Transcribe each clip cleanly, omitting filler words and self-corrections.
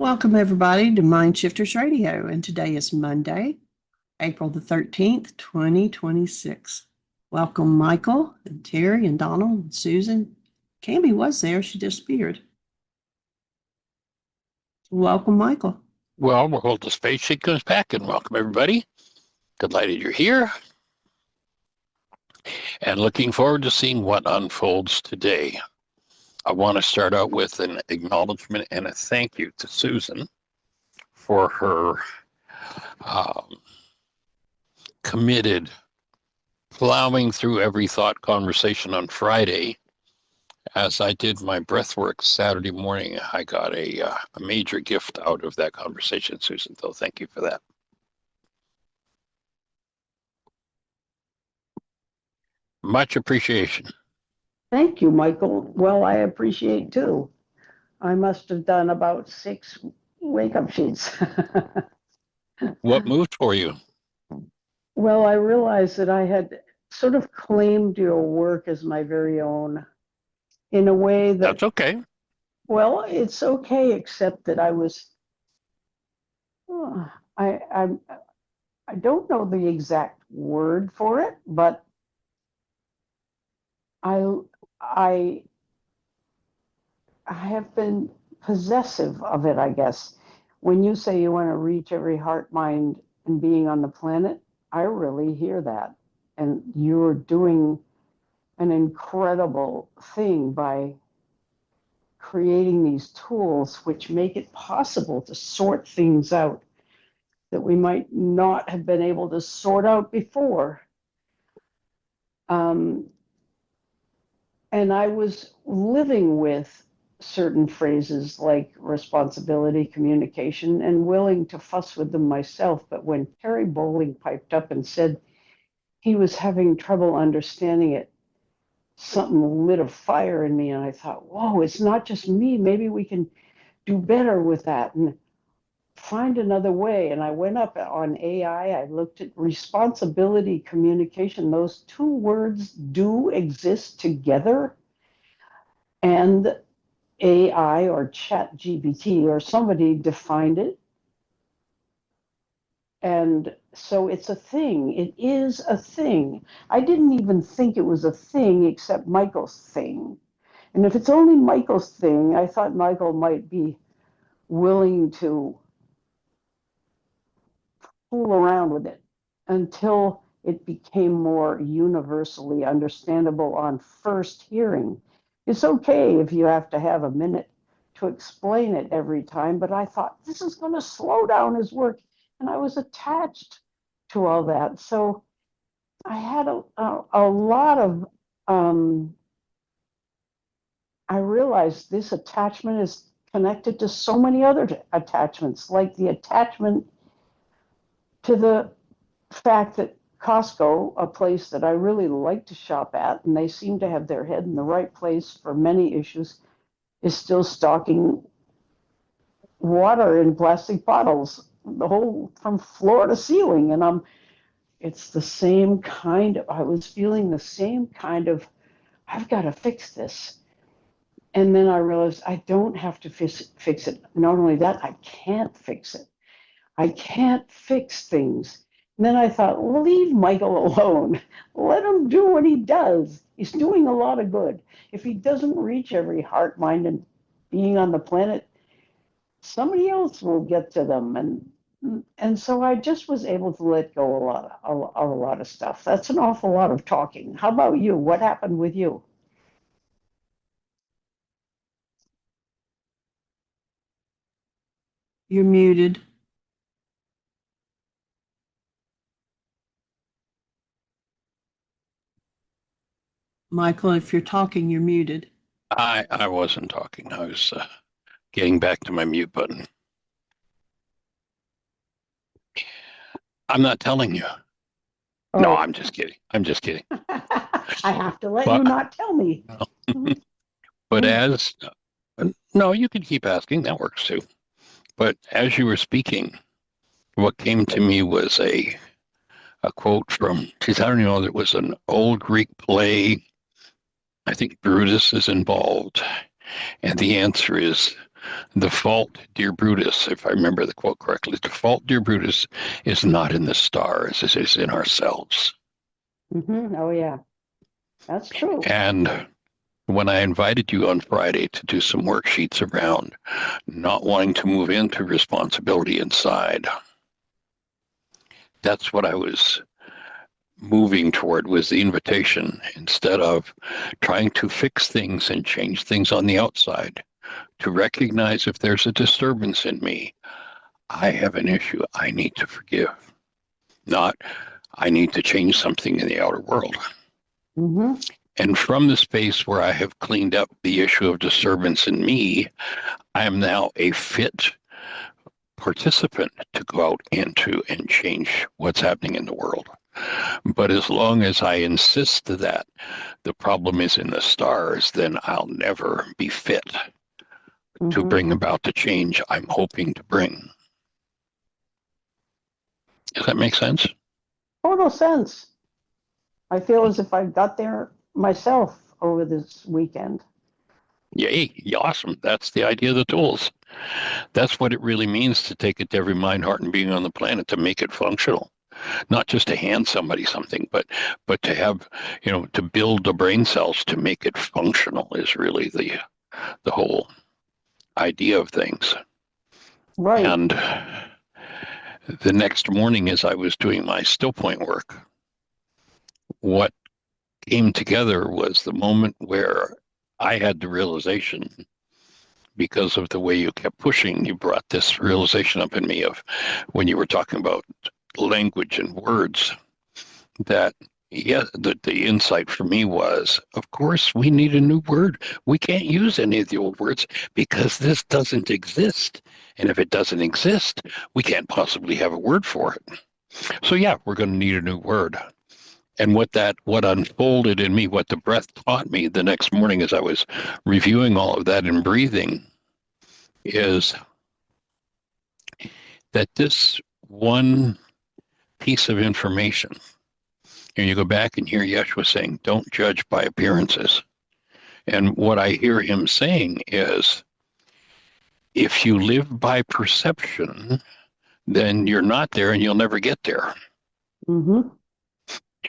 Welcome, everybody, to Mind Shifters Radio, and today is Monday, April the 13th, 2026. Welcome, Michael, and Terry, and Donald, and Susan. Cammy was there, she disappeared. Welcome, Michael. Well, we'll hold the space sequence back and welcome everybody. Delighted you're here and looking forward to seeing what unfolds today. I want to start out with an acknowledgement and a thank you to Susan for her committed plowing through every thought conversation on Friday. As I did my breathwork Saturday morning, I got a major gift out of that conversation, Susan. So thank you for that. Much appreciation. Thank you, Michael. Well, I appreciate too. I must have done about 6 wake-up sheets. What moved for you? Well, I realized that I had sort of claimed your work as my very own in a way that, That's okay. well, it's okay, except that I was, I don't know the exact word for it, but I have been possessive of it, I guess. When you say you want to reach every heart, mind, and being on the planet, I really hear that. And you're doing an incredible thing by creating these tools which make it possible to sort things out that we might not have been able to sort out before. And I was living with certain phrases like responsibility, communication, and willing to fuss with them myself. But when Terry Bowling piped up and said he was having trouble understanding it, something lit a fire in me. And I thought, whoa, it's not just me. Maybe we can do better with that and find another way. And I went up on AI. I looked at responsibility, communication. Those two words do exist together. And AI or ChatGPT or somebody defined it. And so it's a thing. It is a thing. I didn't even think it was a thing except Michael's thing. And if it's only Michael's thing, I thought Michael might be willing to fool around with it until it became more universally understandable on first hearing. It's okay if you have to have a minute to explain it every time, but I thought this is going to slow down his work, and I was attached to all that. So I had a lot of, I realized this attachment is connected to so many other attachments, like the attachment to the fact that Costco, a place that I really like to shop at, and they seem to have their head in the right place for many issues, is still stocking water in plastic bottles, the whole from floor to ceiling. And it's the same kind of, I was feeling the same kind of, I've got to fix this. And then I realized I don't have to fix it. Not only that, I can't fix it. I can't fix things. And then I thought, leave Michael alone. Let him do what he does. He's doing a lot of good. If he doesn't reach every heart, mind, and being on the planet, somebody else will get to them. And so I just was able to let go a lot of stuff. That's an awful lot of talking. How about you? What happened with you? You're muted. Michael, if you're talking, you're muted. I wasn't talking. I was getting back to my mute button. I'm not telling you. Oh. No, I'm just kidding. I'm just kidding. I have to let you not tell me. But as, no, you can keep asking. That works too. But as you were speaking, what came to me was a quote from, geez, I don't know, it was an old Greek play. I think Brutus is involved. And the answer is, The fault, dear Brutus, if I remember the quote correctly, the fault, dear Brutus, is not in the stars, it is in ourselves. Oh, yeah. That's true. And when I invited you on Friday to do some worksheets around not wanting to move into responsibility inside, that's what I was moving toward, was the invitation, instead of trying to fix things and change things on the outside, to recognize if there's a disturbance in me, I have an issue I need to forgive, not I need to change something in the outer world. Mm-hmm. And from the space where I have cleaned up the issue of disturbance in me, I am now a fit participant to go out into and change what's happening in the world. But as long as I insist that the problem is in the stars, then I'll never be fit to bring about the change I'm hoping to bring. Does that make sense? Total sense. I feel as if I got there myself over this weekend. Yay, awesome. That's the idea of the tools. That's what it really means to take it to every mind, heart, and being on the planet, to make it functional. Not just to hand somebody something, but to have, to build the brain cells to make it functional is really the whole idea of things. Right. And the next morning, as I was doing my still point work, what came together was the moment where I had the realization, because of the way you kept pushing, you brought this realization up in me of when you were talking about language and words, that the insight for me was, of course, we need a new word. We can't use any of the old words because this doesn't exist. And if it doesn't exist, we can't possibly have a word for it. So yeah, we're going to need a new word. And what unfolded in me, what the breath taught me the next morning as I was reviewing all of that and breathing, is that this one piece of information, and you go back and hear Yeshua saying, don't judge by appearances. And what I hear him saying is, if you live by perception, then you're not there and you'll never get there. Mm-hmm.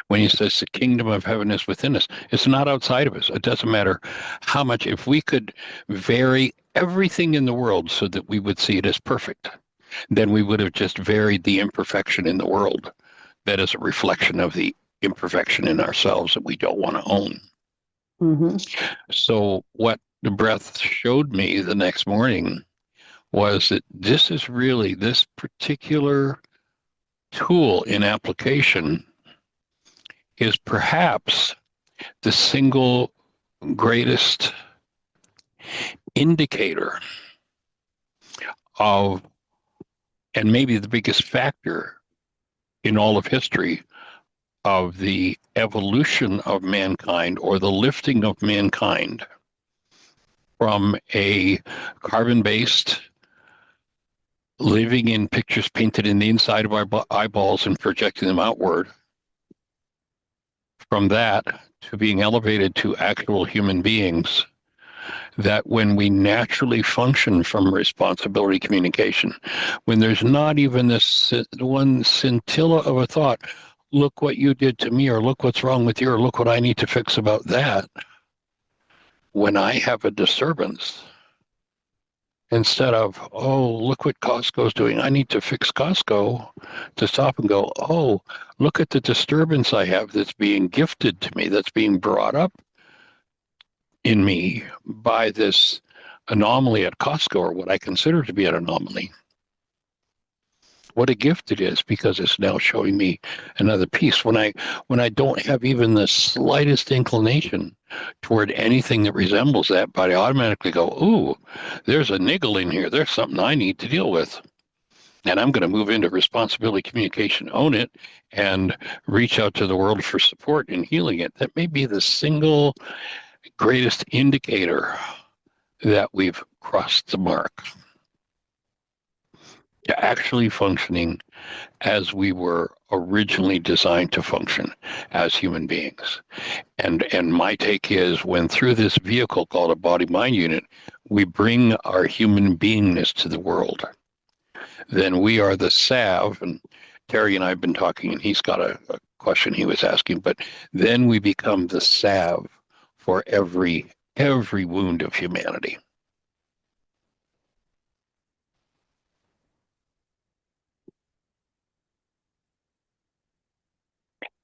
When he says the kingdom of heaven is within us, it's not outside of us. It doesn't matter how much. If we could vary everything in the world so that we would see it as perfect, then we would have just varied the imperfection in the world. That is a reflection of the imperfection in ourselves that we don't want to own. Mm-hmm. So what the breath showed me the next morning was that this particular tool in application is perhaps the single greatest indicator of, and maybe the biggest factor in all of history, of the evolution of mankind, or the lifting of mankind from a carbon-based, living in pictures painted in the inside of our eyeballs and projecting them outward, from that to being elevated to actual human beings, that when we naturally function from responsibility communication, when there's not even this one scintilla of a thought, look what you did to me, or look what's wrong with you, or look what I need to fix about that. When I have a disturbance, instead of, oh, look what Costco's doing, I need to fix Costco, to stop and go, oh, look at the disturbance I have that's being gifted to me, that's being brought up in me by this anomaly at Costco, or what I consider to be an anomaly. What a gift it is, because it's now showing me another piece. When I don't have even the slightest inclination toward anything that resembles that, but I automatically go, ooh, there's a niggle in here. There's something I need to deal with. And I'm going to move into responsibility communication, own it, and reach out to the world for support in healing it. That may be the single greatest indicator that we've crossed the mark to actually functioning as we were originally designed to function as human beings. And my take is, when through this vehicle called a body-mind unit, we bring our human beingness to the world, then we are the salve. And Terry and I have been talking, and he's got a question he was asking, but then we become the salve for every wound of humanity.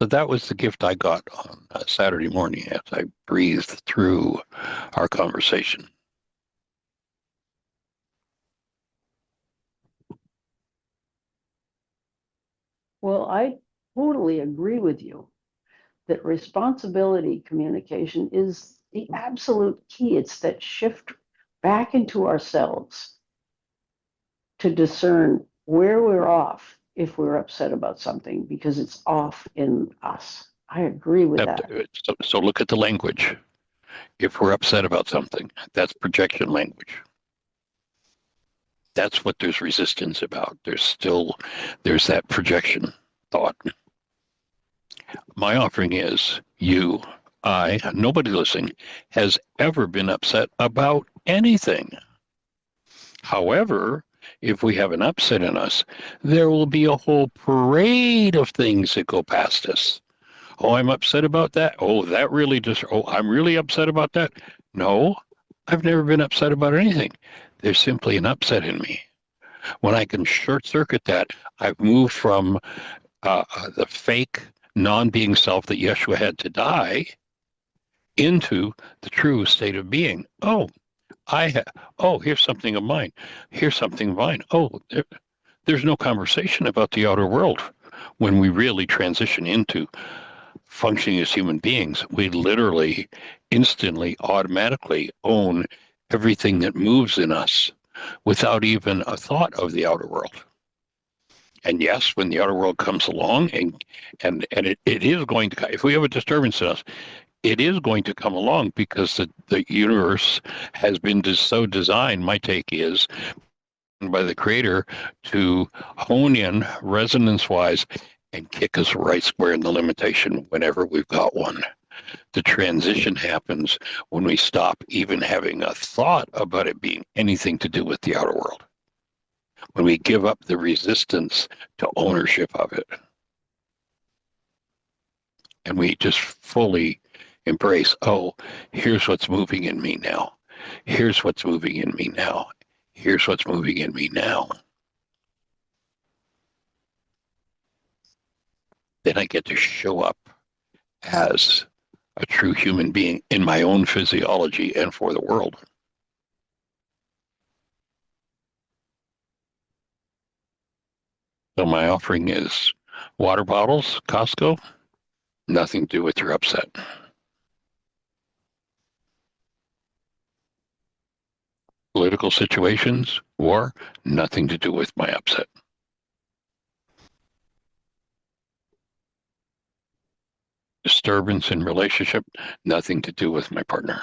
So that was the gift I got on Saturday morning as I breathed through our conversation. Well, I totally agree with you that responsibility communication is the absolute key. It's that shift back into ourselves to discern where we're off if we're upset about something, because it's off in us. I agree with that. So look at the language. If we're upset about something, that's projection language. That's what there's resistance about. There's that projection thought. My offering is nobody listening has ever been upset about anything. However, if we have an upset in us, there will be a whole parade of things that go past us. Oh, I'm upset about that. Oh, I'm really upset about that. No, I've never been upset about anything. There's simply an upset in me. When I can short circuit that, I've moved from the fake non-being self that Yeshua had to die into the true state of being. Here's something of mine. Here's something of mine. There's no conversation about the outer world. When we really transition into functioning as human beings, we literally, instantly, automatically own everything that moves in us without even a thought of the outer world. And yes, when the outer world comes along, and it is going to, if we have a disturbance in us, it is going to come along because the universe has been so designed, my take is, by the creator to hone in resonance-wise and kick us right square in the limitation whenever we've got one. The transition happens when we stop even having a thought about it being anything to do with the outer world. When we give up the resistance to ownership of it. And we just fully embrace, here's what's moving in me now. Here's what's moving in me now. Here's what's moving in me now. Then I get to show up as a true human being in my own physiology and for the world. So my offering is water bottles, Costco, nothing to do with your upset. Political situations, war, nothing to do with my upset. Disturbance in relationship, nothing to do with my partner.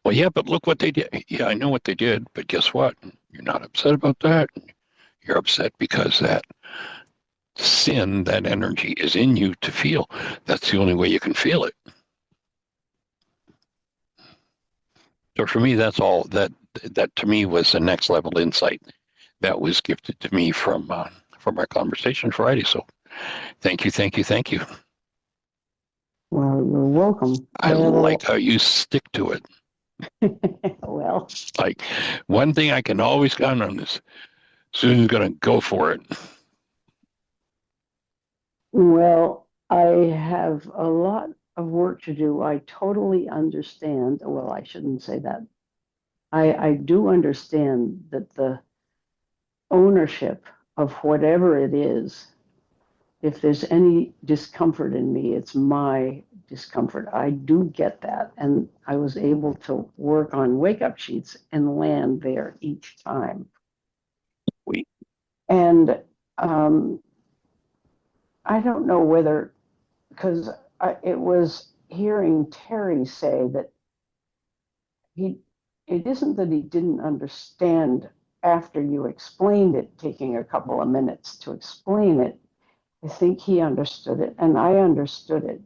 Well, yeah, but look what they did. Yeah, I know what they did, but guess what? You're not upset about that. You're upset because that sin, that energy is in you to feel. That's the only way you can feel it. So for me, that's all that to me was the next level insight that was gifted to me from our conversation Friday. So thank you. Well, you're welcome. I like how you stick to it. Well, Like, one thing I can always count on is Susan's going to go for it. well, I have a lot of work to do. I totally understand. Well, I shouldn't say that. I do understand that the ownership of whatever it is, if there's any discomfort in me, it's my discomfort. I do get that. And I was able to work on wake up sheets and land there each time. And I don't know whether, because it was hearing Terry say that it isn't that he didn't understand after you explained it, taking a couple of minutes to explain it. I think he understood it and I understood it.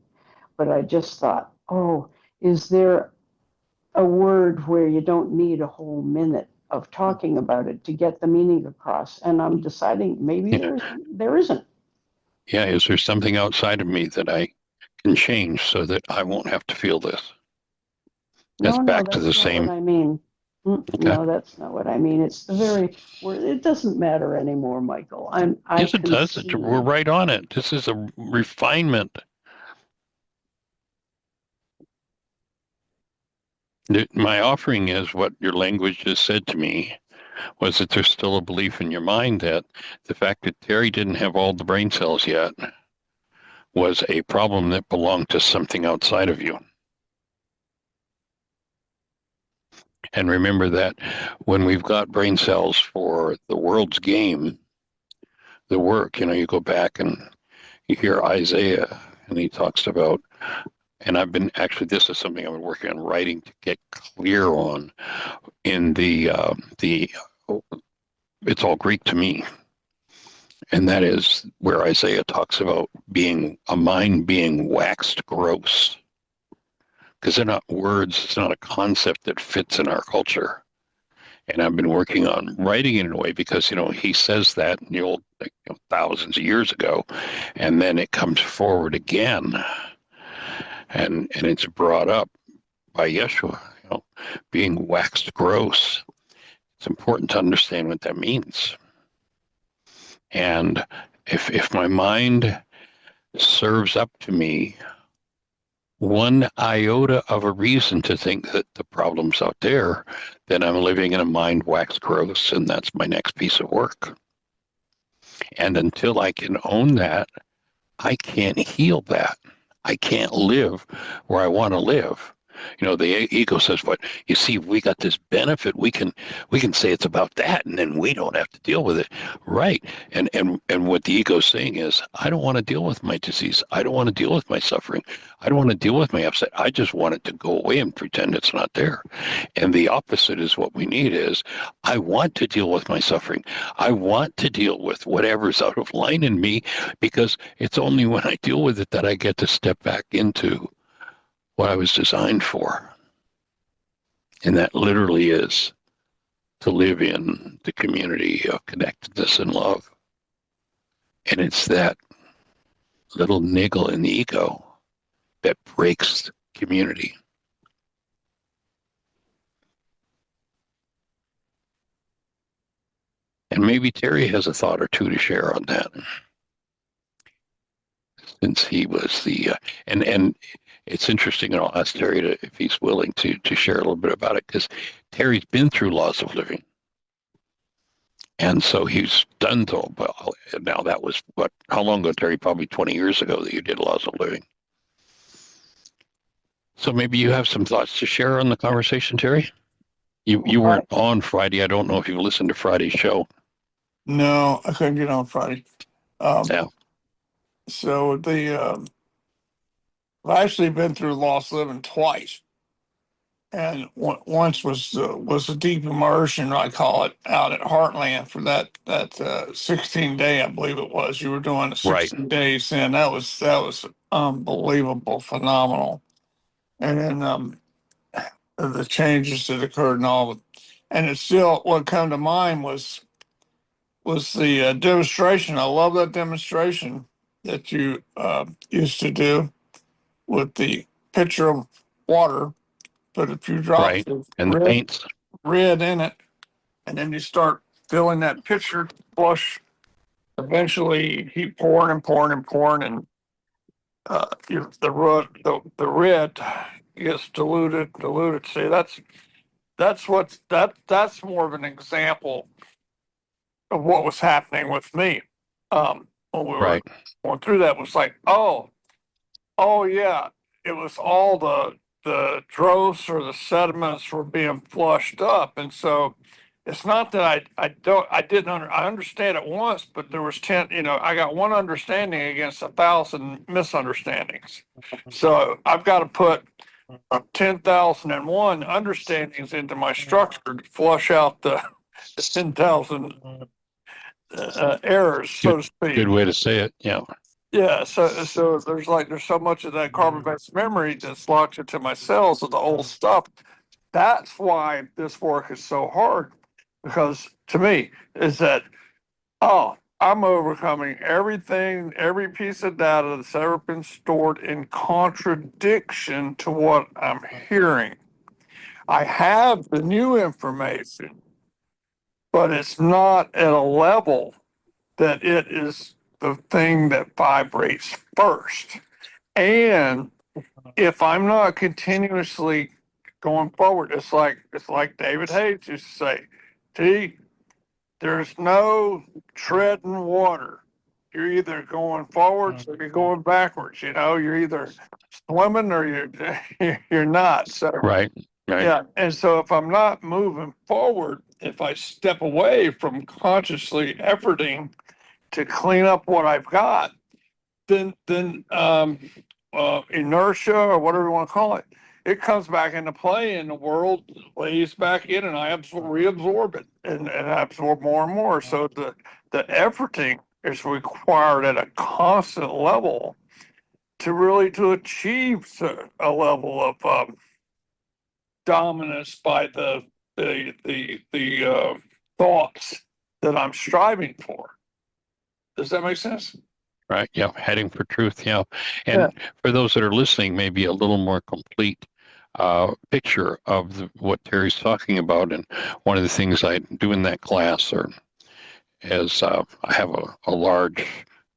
But I just thought, is there a word where you don't need a whole minute of talking about it to get the meaning across. And I'm deciding maybe Yeah. there isn't. Yeah. Is there something outside of me that I can change so that I won't have to feel this? That's No, back to the that's not what same. I mean. Okay. No, that's not what I mean. It's the very word. It doesn't matter anymore, Michael. I Yes, it can does. We're see. right on it. This is a refinement. My offering is what your language just said to me was that there's still a belief in your mind that the fact that Terry didn't have all the brain cells yet was a problem that belonged to something outside of you. And remember that when we've got brain cells for the world's game, the work, you go back and you hear Isaiah, and he talks about, and this is something I've been working on writing to get clear on in the it's all Greek to me. And that is where Isaiah talks about being a mind being waxed gross. Because they're not words, it's not a concept that fits in our culture. And I've been working on writing it in a way because, he says that in the old, thousands of years ago, and then it comes forward again. And it's brought up by Yeshua, being waxed gross. It's important to understand what that means. And if my mind serves up to me one iota of a reason to think that the problem's out there, then I'm living in a mind wax gross, and that's my next piece of work. And until I can own that, I can't heal that. I can't live where I want to live. The ego says, "What you see, we got this benefit. We can say it's about that, and then we don't have to deal with it." Right? And what the ego's saying is, I don't want to deal with my disease. I don't want to deal with my suffering. I don't want to deal with my upset. I just want it to go away and pretend it's not there. And the opposite is what we need is, I want to deal with my suffering. I want to deal with whatever's out of line in me, because it's only when I deal with it that I get to step back into what I was designed for. And that literally is to live in the community of connectedness and love. And it's that little niggle in the ego that breaks community. And maybe Terry has a thought or two to share on that, since he was and it's interesting, and I'll ask Terry if he's willing to share a little bit about it, because Terry's been through laws of living. And so he's done so. Well, now that was how long ago, Terry? Probably 20 years ago that you did laws of living. So maybe you have some thoughts to share on the conversation, Terry? You weren't on Friday. I don't know if you listened to Friday's show. No, I couldn't get on Friday. Yeah. So I've actually been through lost living twice, and once was a deep immersion, I call it, out at Heartland for that 16-day, I believe it was. You were doing the Right. 16 days, and that was unbelievable, phenomenal. And then the changes that occurred and all, and it's still what come to mind was the demonstration. I love that demonstration that you used to do with the pitcher of water. But if you drop Right. the And the paints. red in it, and then you start filling that pitcher flush, eventually keep pouring and pouring and pouring, and the red gets diluted. See, that's more of an example of what was happening with me. When we were Right. going through that, was like, oh yeah, it was all the dross or the sediments were being flushed up, and so it's not that I understand it once, but there was 10. I got one understanding against 1,000 misunderstandings, so I've got to put 10,001 understandings into my structure to flush out the 10,000 errors, so to speak. Good way to say it. Yeah. Yeah, so there's so much of that carbon-based memory that's locked into my cells of the old stuff that's why this work is so hard, because to me is that, oh, I'm overcoming everything, every piece of data that's ever been stored in contradiction to what I'm hearing. I have the new information, but it's not at a level that it is the thing that vibrates first. And if I'm not continuously going forward, it's like David Hayes used to say, T, there's no treading water. You're either going forwards or you're going backwards. You're either swimming or you're not. So Right. Right. yeah, and so if I'm not moving forward, if I step away from consciously efforting to clean up what I've got, then inertia or whatever you want to call it, it comes back into play, and the world lays back in, and I reabsorb it and absorb more and more. So the efforting is required at a constant level to really to achieve a level of dominance by the thoughts that I'm striving for. Does that make sense? Right. Yeah. Heading for truth. Yeah. And Yeah. for those that are listening, maybe a little more complete picture of what Terry's talking about. And one of the things I do in that class is I have a large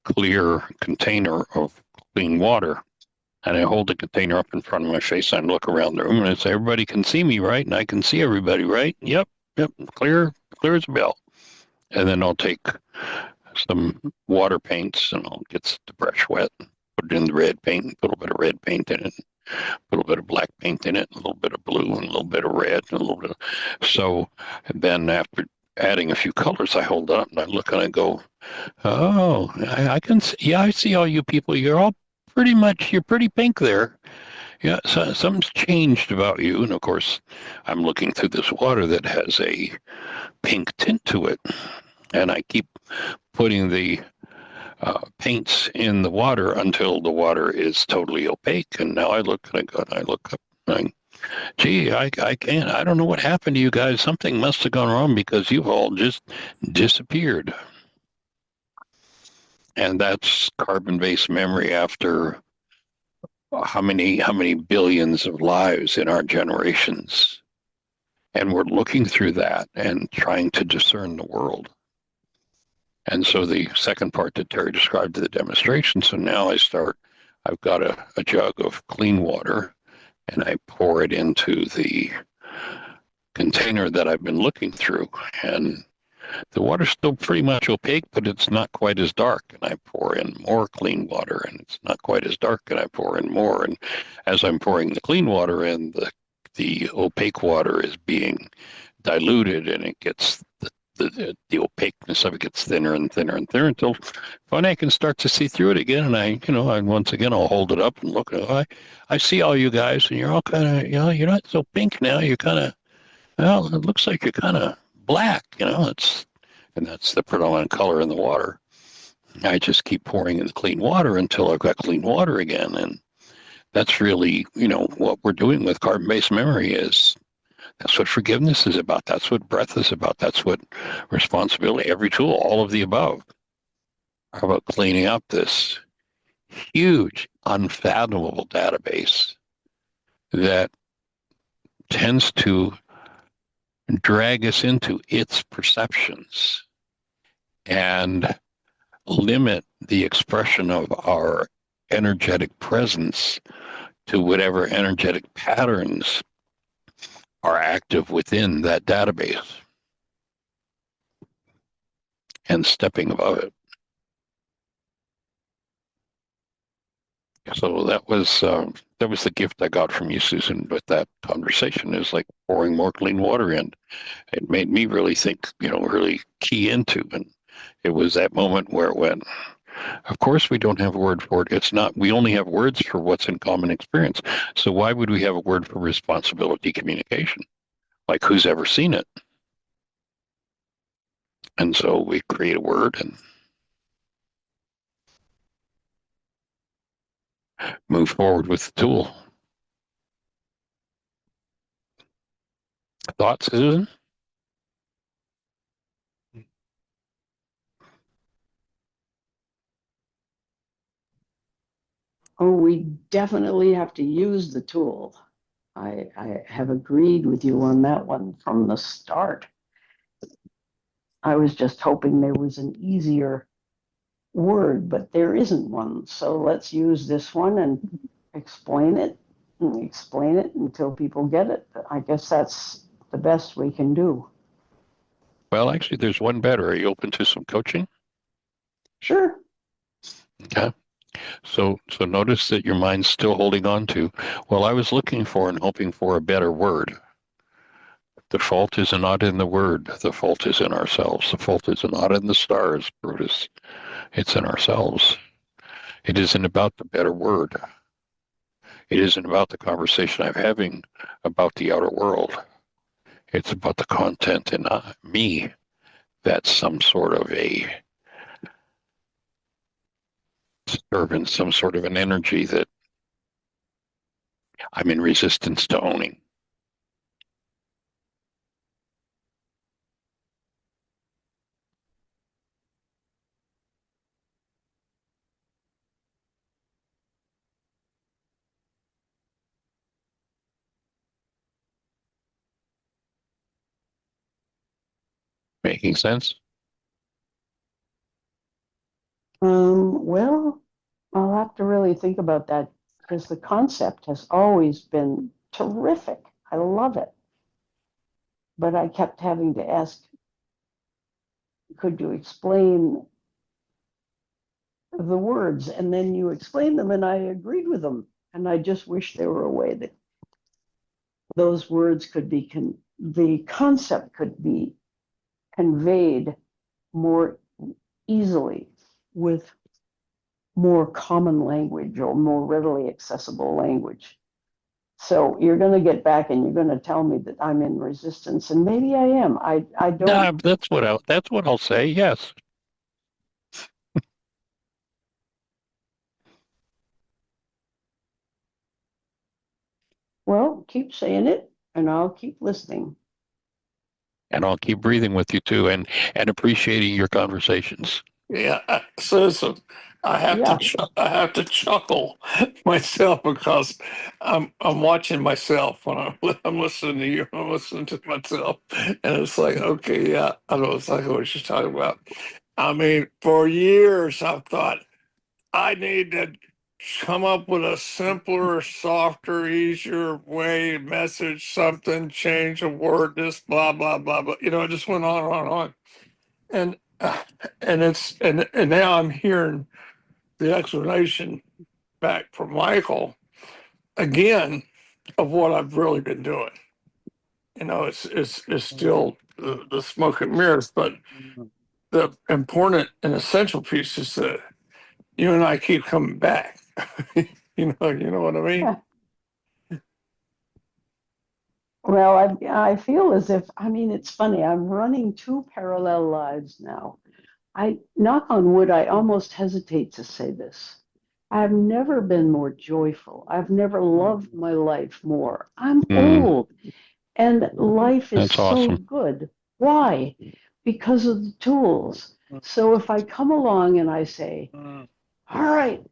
clear container of clean water. And I hold the container up in front of my face and I look around the room and I say, everybody can see me, right? And I can see everybody, right? Yep. Yep. Clear as a bell. And then I'll take some water paints and I'll get the brush wet, put it in the red paint, and put a little bit of red paint in it, put a little bit of black paint in it, a little bit of blue and a little bit of red and a little bit of, so then after adding a few colors, I hold it up and I look and I go, oh, I can see, yeah, I see all you people. You're pretty pink there. Yeah, so something's changed about you. And of course, I'm looking through this water that has a pink tint to it. And I keep putting the paints in the water until the water is totally opaque. And now I look and I look up and gee, I can't, I don't know what happened to you guys. Something must have gone wrong because you've all just disappeared. And that's carbon-based memory after how many billions of lives in our generations. And we're looking through that and trying to discern the world. And so the second part that Terry described to the demonstration. So now I've got a jug of clean water and I pour it into the container that I've been looking through. And the water's still pretty much opaque, but it's not quite as dark. And I pour in more clean water and it's not quite as dark. And I pour in more. And as I'm pouring the clean water in, the opaque water is being diluted and it gets the opaqueness of it gets thinner and thinner and thinner until finally I can start to see through it again. And and once again, I'll hold it up and look. I see all you guys, and you're all kind of, you're not so pink now. You're kind of, well, it looks like you're kind of black. And that's the predominant color in the water. I just keep pouring in the clean water until I've got clean water again, and that's really, what we're doing with carbon-based memory is. That's what forgiveness is about. That's what breath is about. That's what responsibility, every tool, all of the above, are about cleaning up this huge, unfathomable database that tends to drag us into its perceptions and limit the expression of our energetic presence to whatever energetic patterns are active within that database and stepping above it. So that was the gift I got from you, Susan, with that conversation, is like pouring more clean water in. It made me really think, really key into, and it was that moment where it went, of course we don't have a word for it. It's not, we only have words for what's in common experience. So why would we have a word for responsibility communication? Like, who's ever seen it? And so we create a word and move forward with the tool. Thoughts, Susan? Oh, we definitely have to use the tool. I have agreed with you on that one from the start. I was just hoping there was an easier word, but there isn't one. So let's use this one and explain it until people get it. I guess that's the best we can do. Well, actually, there's one better. Are you open to some coaching? Sure. Okay. So notice that your mind's still holding on to, well, I was looking for and hoping for a better word. The fault is not in the word. The fault is in ourselves. The fault is not in the stars, Brutus. It's in ourselves. It isn't about the better word. It isn't about the conversation I'm having about the outer world. It's about the content in me. That's some sort of a disturbance, some sort of an energy that I'm in resistance to owning. Making sense? Well, I'll have to really think about that because the concept has always been terrific. I love it. But I kept having to ask, could you explain the words? And then you explained them and I agreed with them. And I just wish there were a way that those words could be, the concept could be conveyed more easily with more common language or more readily accessible language. So you're going to get back and you're going to tell me that I'm in resistance, and maybe I am. I don't. Nah, that's what I'll say. Yes. Well, keep saying it, and I'll keep listening. And I'll keep breathing with you too, and appreciating your conversations. Yeah, Susan, Yeah. I have to chuckle myself because I'm watching myself when I'm listening to you. I'm listening to myself, and it's like, okay, yeah, I know exactly what you're talking about. I mean, for years I've thought I need to come up with a simpler, softer, easier way, message something, change a word, this, blah, blah, blah, blah. You know, it just went on and on and on. And and now I'm hearing the explanation back from Michael again of what I've really been doing. You know, it's still the smoke and mirrors, but the important and essential piece is that you and I keep coming back. You know what I mean? Yeah. Well, I feel as if, I mean, it's funny. I'm running two parallel lives now. I knock on wood, I almost hesitate to say this. I've never been more joyful. I've never loved my life more. I'm Mm, old and life is that's so awesome. good. Why? Because of the tools. So if I come along and I say, all right,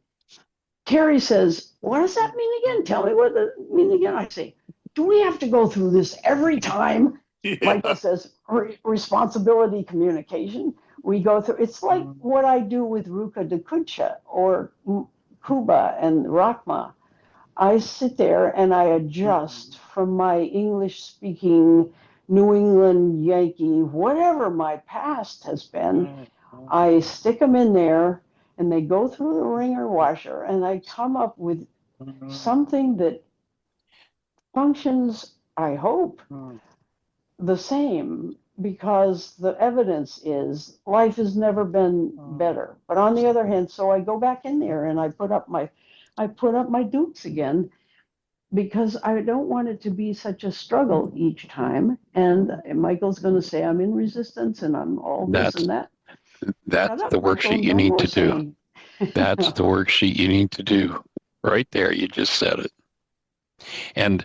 Terry says, what does that mean again? Tell me what it means again. I say, do we have to go through this every time? Michael Yeah. says, responsibility communication. We go through, it's like what I do with Ruka de Kucha or Kuba and Rachma. I sit there and I adjust from my English speaking New England Yankee, whatever my past has been. I stick them in there and they go through the wringer washer and I come up with something that functions, I hope, the same because the evidence is life has never been better. But on the other hand, so I go back in there and I put up my dukes again because I don't want it to be such a struggle each time. And Michael's going to say I'm in resistance and I'm all this That's and that. Shut that's up, the Michael. worksheet you No need more to do. saying. That's the worksheet you need to do. Right there, you just said it. And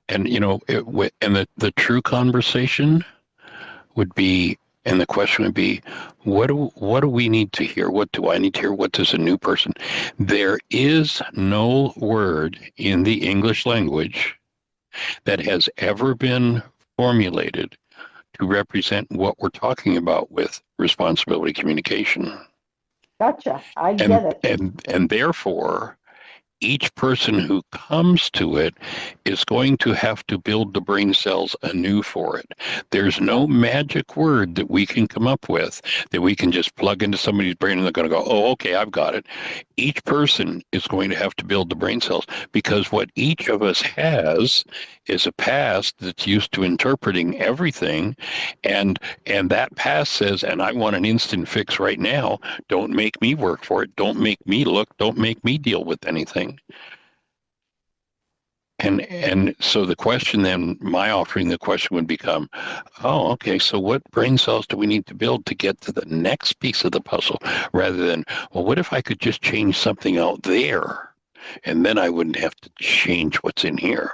and the true conversation would be, and the question would be, what do we need to hear? What do I need to hear? What does a new person? There is no word in the English language that has ever been formulated to represent what we're talking about with responsibility communication. Gotcha. I And get it. and therefore each person who comes to it is going to have to build the brain cells anew for it. There's no magic word that we can come up with that we can just plug into somebody's brain and they're going to go, oh, okay, I've got it. Each person is going to have to build the brain cells because what each of us has is a past that's used to interpreting everything. And that past says, and I want an instant fix right now. Don't make me work for it. Don't make me look. Don't make me deal with anything. And so the question then, my offering the question would become, oh, okay, so what brain cells do we need to build to get to the next piece of the puzzle? Rather than, well, what if I could just change something out there and then I wouldn't have to change what's in here?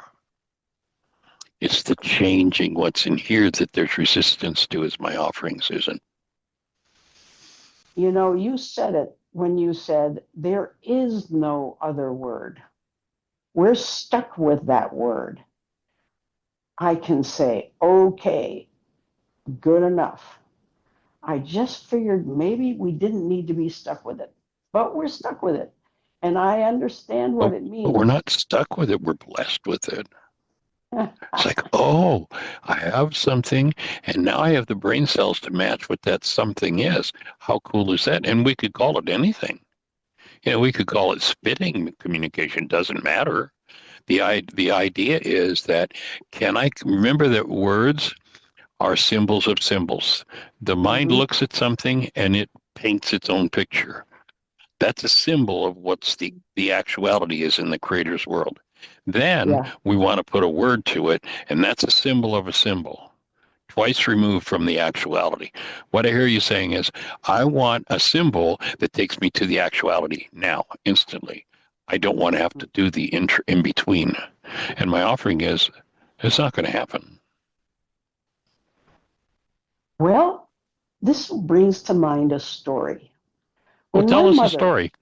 It's the changing what's in here that there's resistance to, is my offering, Susan. You know, you said it when you said there is no other word. We're stuck with that word. I can say, okay, good enough. I just figured maybe we didn't need to be stuck with it, but we're stuck with it. And I understand what it But we're means. not stuck with it. We're blessed with it. It's like, oh, I have something, and now I have the brain cells to match what that something is. How cool is that? And we could call it anything. We could call it spitting communication. Doesn't matter. The idea is that, can I remember that words are symbols of symbols? The mind Mhm. looks at something and it paints its own picture. That's a symbol of what's the actuality is in the creator's world. Then Yeah. we want to put a word to it, and that's a symbol of a symbol, twice removed from the actuality. What I hear you saying is, I want a symbol that takes me to the actuality now, instantly. I don't want to have to do the in between. And my offering is, it's not going to happen. Well, this brings to mind a story. Well, When my tell us a mother, story.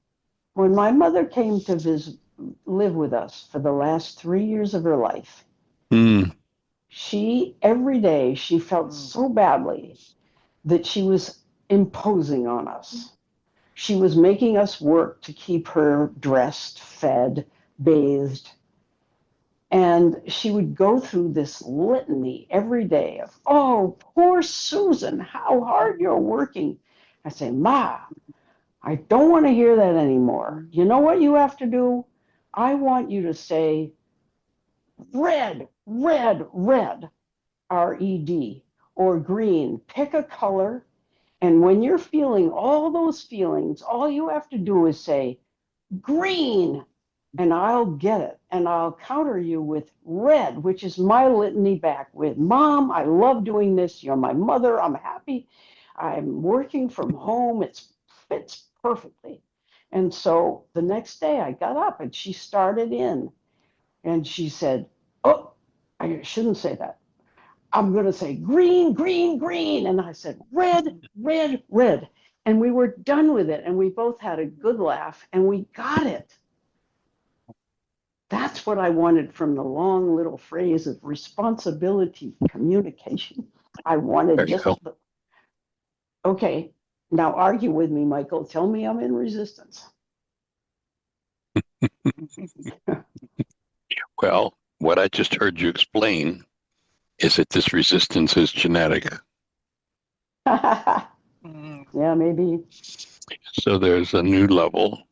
when my mother came to live with us for the last 3 years of her life, Mm. every day, she felt so badly that she was imposing on us. She was making us work to keep her dressed, fed, bathed. And she would go through this litany every day of, oh, poor Susan, how hard you're working. I say, Ma, I don't want to hear that anymore. You know what you have to do? I want you to say red, red, red, RED, or green. Pick a color. And when you're feeling all those feelings, all you have to do is say green, and I'll get it. And I'll counter you with red, which is my litany back with, Mom, I love doing this. You're my mother. I'm happy. I'm working from home. It fits perfectly. And so the next day I got up and she started in and she said, oh, I shouldn't say that. I'm going to say green, green, green. And I said, red, red, red. And we were done with it. And we both had a good laugh and we got it. That's what I wanted from the long little phrase of responsibility communication. I wanted There you just, go. okay, now argue with me, Michael. Tell me I'm in resistance. Well, what I just heard you explain is that this resistance is genetic. Yeah, maybe. So there's a new level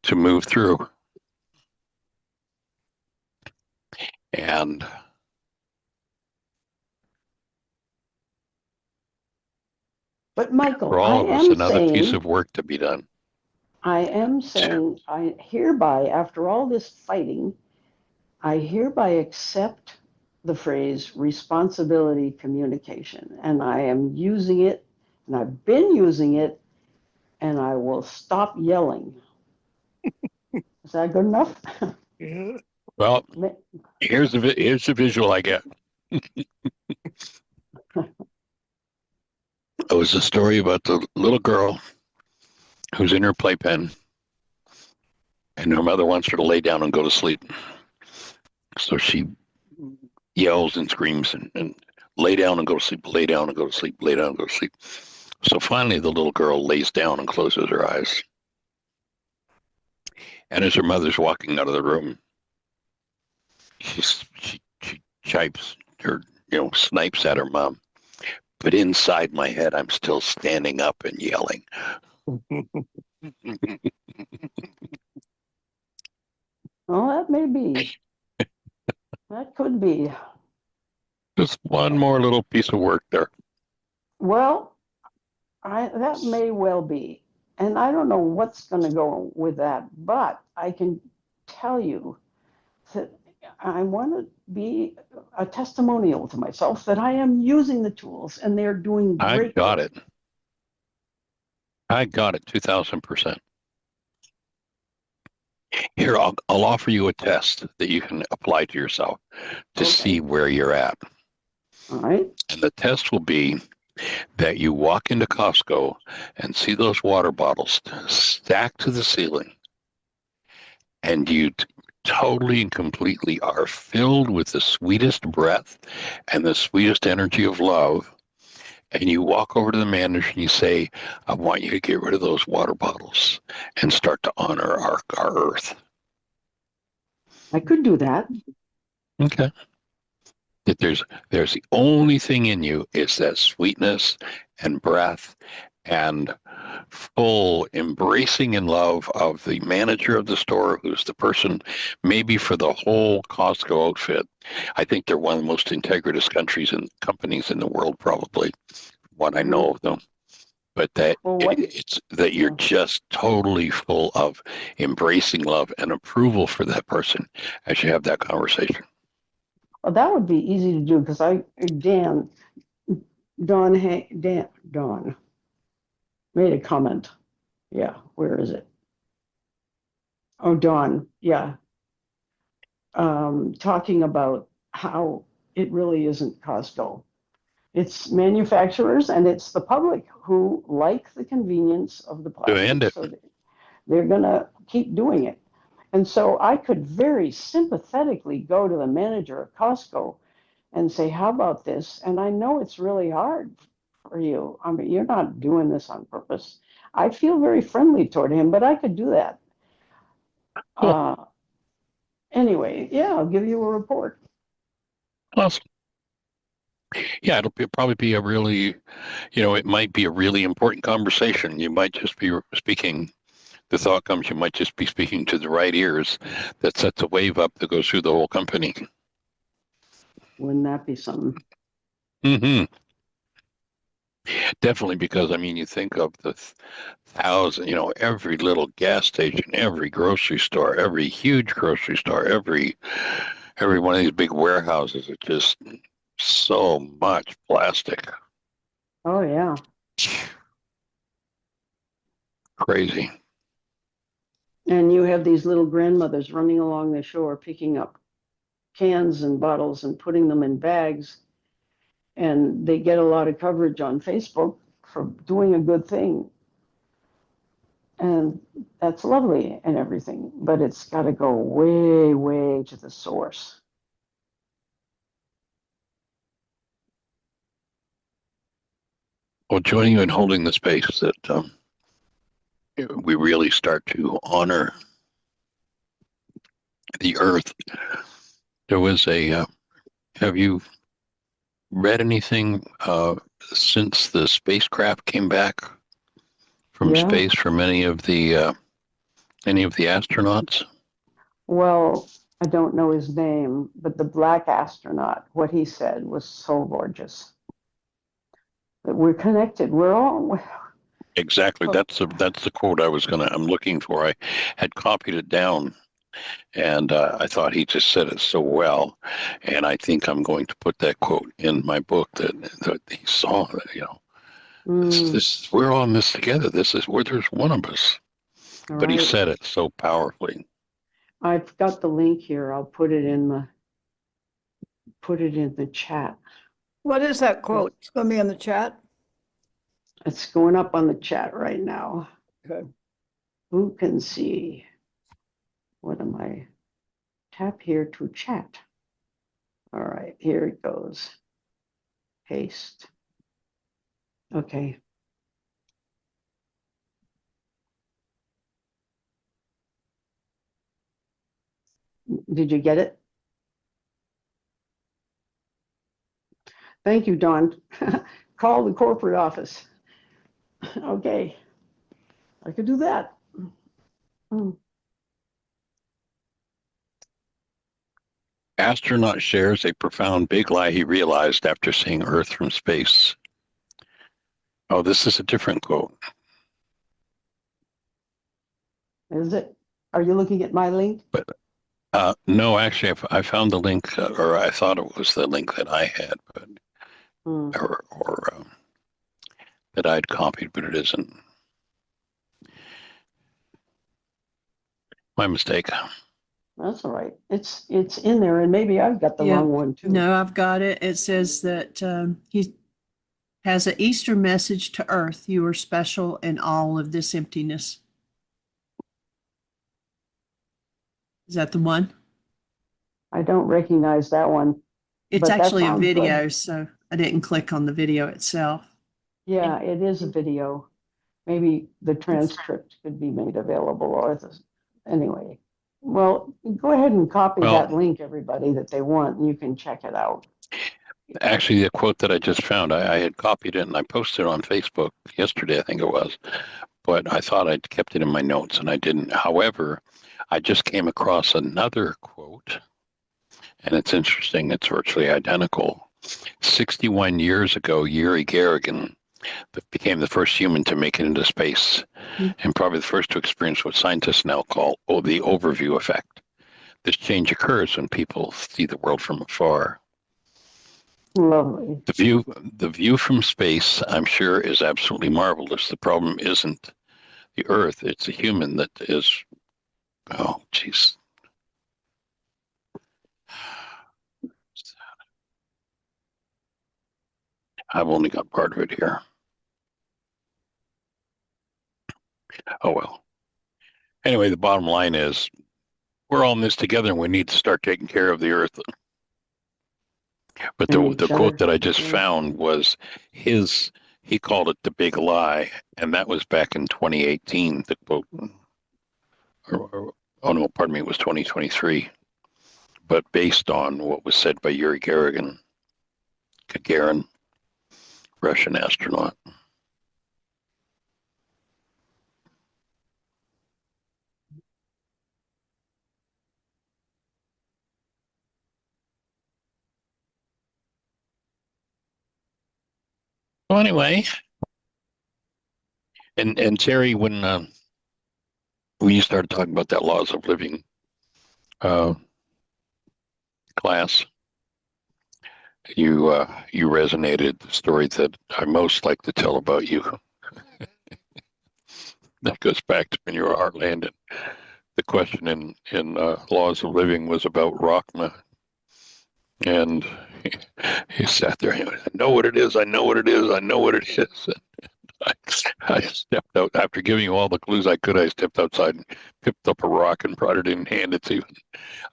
to move through. And But for Michael, all of us, another piece of work to be done. I hereby, after all this fighting, I hereby accept the phrase responsibility communication, and I am using it, and I've been using it, and I will stop yelling. Is that good enough? Yeah. Well, Ma- here's the visual I get. It was a story about the little girl who's in her playpen, and her mother wants her to lay down and go to sleep. So she yells and screams and lay down and go to sleep, lay down and go to sleep, lay down and go to sleep. So finally, the little girl lays down and closes her eyes. And as her mother's walking out of the room, she chipes or snipes at her mom. But inside my head, I'm still standing up and yelling. Well, that may be. That could be. Just one more little piece of work there. Well, that may well be. And I don't know what's going to go with that, but I can tell you that I want to be a testimonial to myself that I am using the tools and they're doing I great got work. it. I got it 2000%. Here, I'll offer you a test that you can apply to yourself to Okay. see where you're at. All right. And the test will be that you walk into Costco and see those water bottles stacked to the ceiling, and you totally and completely are filled with the sweetest breath and the sweetest energy of love. And you walk over to the manager and you say, I want you to get rid of those water bottles and start to honor our earth. I could do that. Okay. That there's the only thing in you is that sweetness and breath and full embracing and love of the manager of the store, who's the person maybe for the whole Costco outfit. I think they're one of the most integritous countries and companies in the world, probably, what I know of them. But that it's that you're just totally full of embracing love and approval for that person as you have that conversation. Well, that would be easy to do because Don made a comment. Yeah, where is it? Oh, Don, yeah. Talking about how it really isn't Costco. It's manufacturers and it's the public who like the convenience of the plastic. So they're going to keep doing it. And so I could very sympathetically go to the manager of Costco and say, how about this? And I know it's really hard for you. I mean, you're not doing this on purpose. I feel very friendly toward him, but I could do that. Cool. Anyway, yeah, I'll give you a report. Awesome. Yeah, probably be a really, it might be a really important conversation. You might just be speaking, the thought comes, you might just be speaking to the right ears that sets a wave up that goes through the whole company. Wouldn't that be something? Mm-hmm. Definitely, because, I mean, you think of the thousand, every little gas station, every grocery store, every huge grocery store, every one of these big warehouses, it's just so much plastic. Oh, yeah. Crazy. And you have these little grandmothers running along the shore, picking up cans and bottles and putting them in bags. And they get a lot of coverage on Facebook for doing a good thing. And that's lovely and everything, but it's got to go way, way to the source. Well, joining you in holding the space that we really start to honor the earth. There was have you read anything since the spacecraft came back from space from any of the astronauts? Well, I don't know his name, but the black astronaut, what he said was so gorgeous. That we're connected. We're all Exactly. That's the quote I'm looking for. I had copied it down, and I thought he just said it so well, and I think I'm going to put that quote in my book that he saw. This we're all in this together. This is where there's one of us. But he said it so powerfully. I've got the link here. I'll put it in the chat. What is that quote? It's going to be in the chat. It's going up on the chat right now. Okay. Who can see? What am I? Tap here to chat. All right, here it goes. Paste. Okay. Did you get it? Thank you, Dawn. Call the corporate office. Okay. I could do that. Astronaut shares a profound big lie he realized after seeing Earth from space. Oh, this is a different quote. Is it? Are you looking at my link? No, actually, I found the link, or I thought it was the link that I had, but or that I'd copied, but it isn't. My mistake. That's all right. It's in there, and maybe I've got the Yeah. wrong one too. No, I've got it. It says that he has an Easter message to Earth. You are special in all of this emptiness. Is that the one? I don't recognize that one. It's But that actually a sounds good. video, so I didn't click on the video itself. Yeah, it is a video. Maybe the transcript could be made available anyway. Well, go ahead and copy Well- that link, everybody, that they want, and you can check it out. Actually, the quote that I just found, I had copied it and I posted it on Facebook yesterday, I think it was. But I thought I'd kept it in my notes and I didn't. However, I just came across another quote, and it's interesting. It's virtually identical. 61 years ago, Yuri Gagarin became the first human to make it into space, and probably the first to experience what scientists now call the overview effect. This change occurs when people see the world from afar. Lovely. The view from space, I'm sure, is absolutely marvelous. The problem isn't the Earth; it's a human that is. Oh, jeez. I've only got part of it here. Oh well. Anyway, the bottom line is we're all in this together and we need to start taking care of the Earth. But And the each quote other. that I just Yeah. found was he called it the big lie, and that was back in 2018, the quote. Oh no, pardon me, it was 2023. But based on what was said by Yuri Gagarin, Russian astronaut. Well, anyway, and Terry, when you started talking about that laws of living class, you resonated the story that I most like to tell about you. That goes back to when you were Heartland, and the question in laws of living was about Rachma, and he sat there. And he went, I know what it is. I know what it is. I know what it is. I stepped out after giving you all the clues I could. I stepped outside and picked up a rock and brought it in and handed it to you.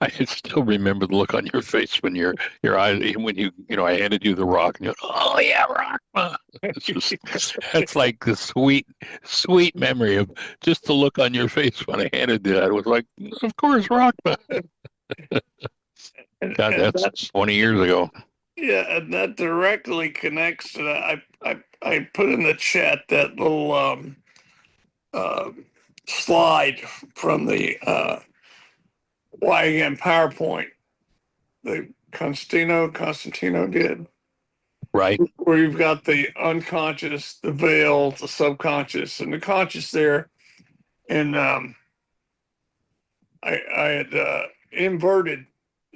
I still remember the look on your face when your eyes when I handed you the rock and you went, oh yeah, rock. It's like the sweet memory of just the look on your face when I handed you that. It was like, of course, rock. God, that's 20 years ago. Yeah, and that directly connects to that. I put in the chat that little slide from the YAM PowerPoint that Constantino did, Right. where you've got the unconscious, the veil, the subconscious, and the conscious there. And I had inverted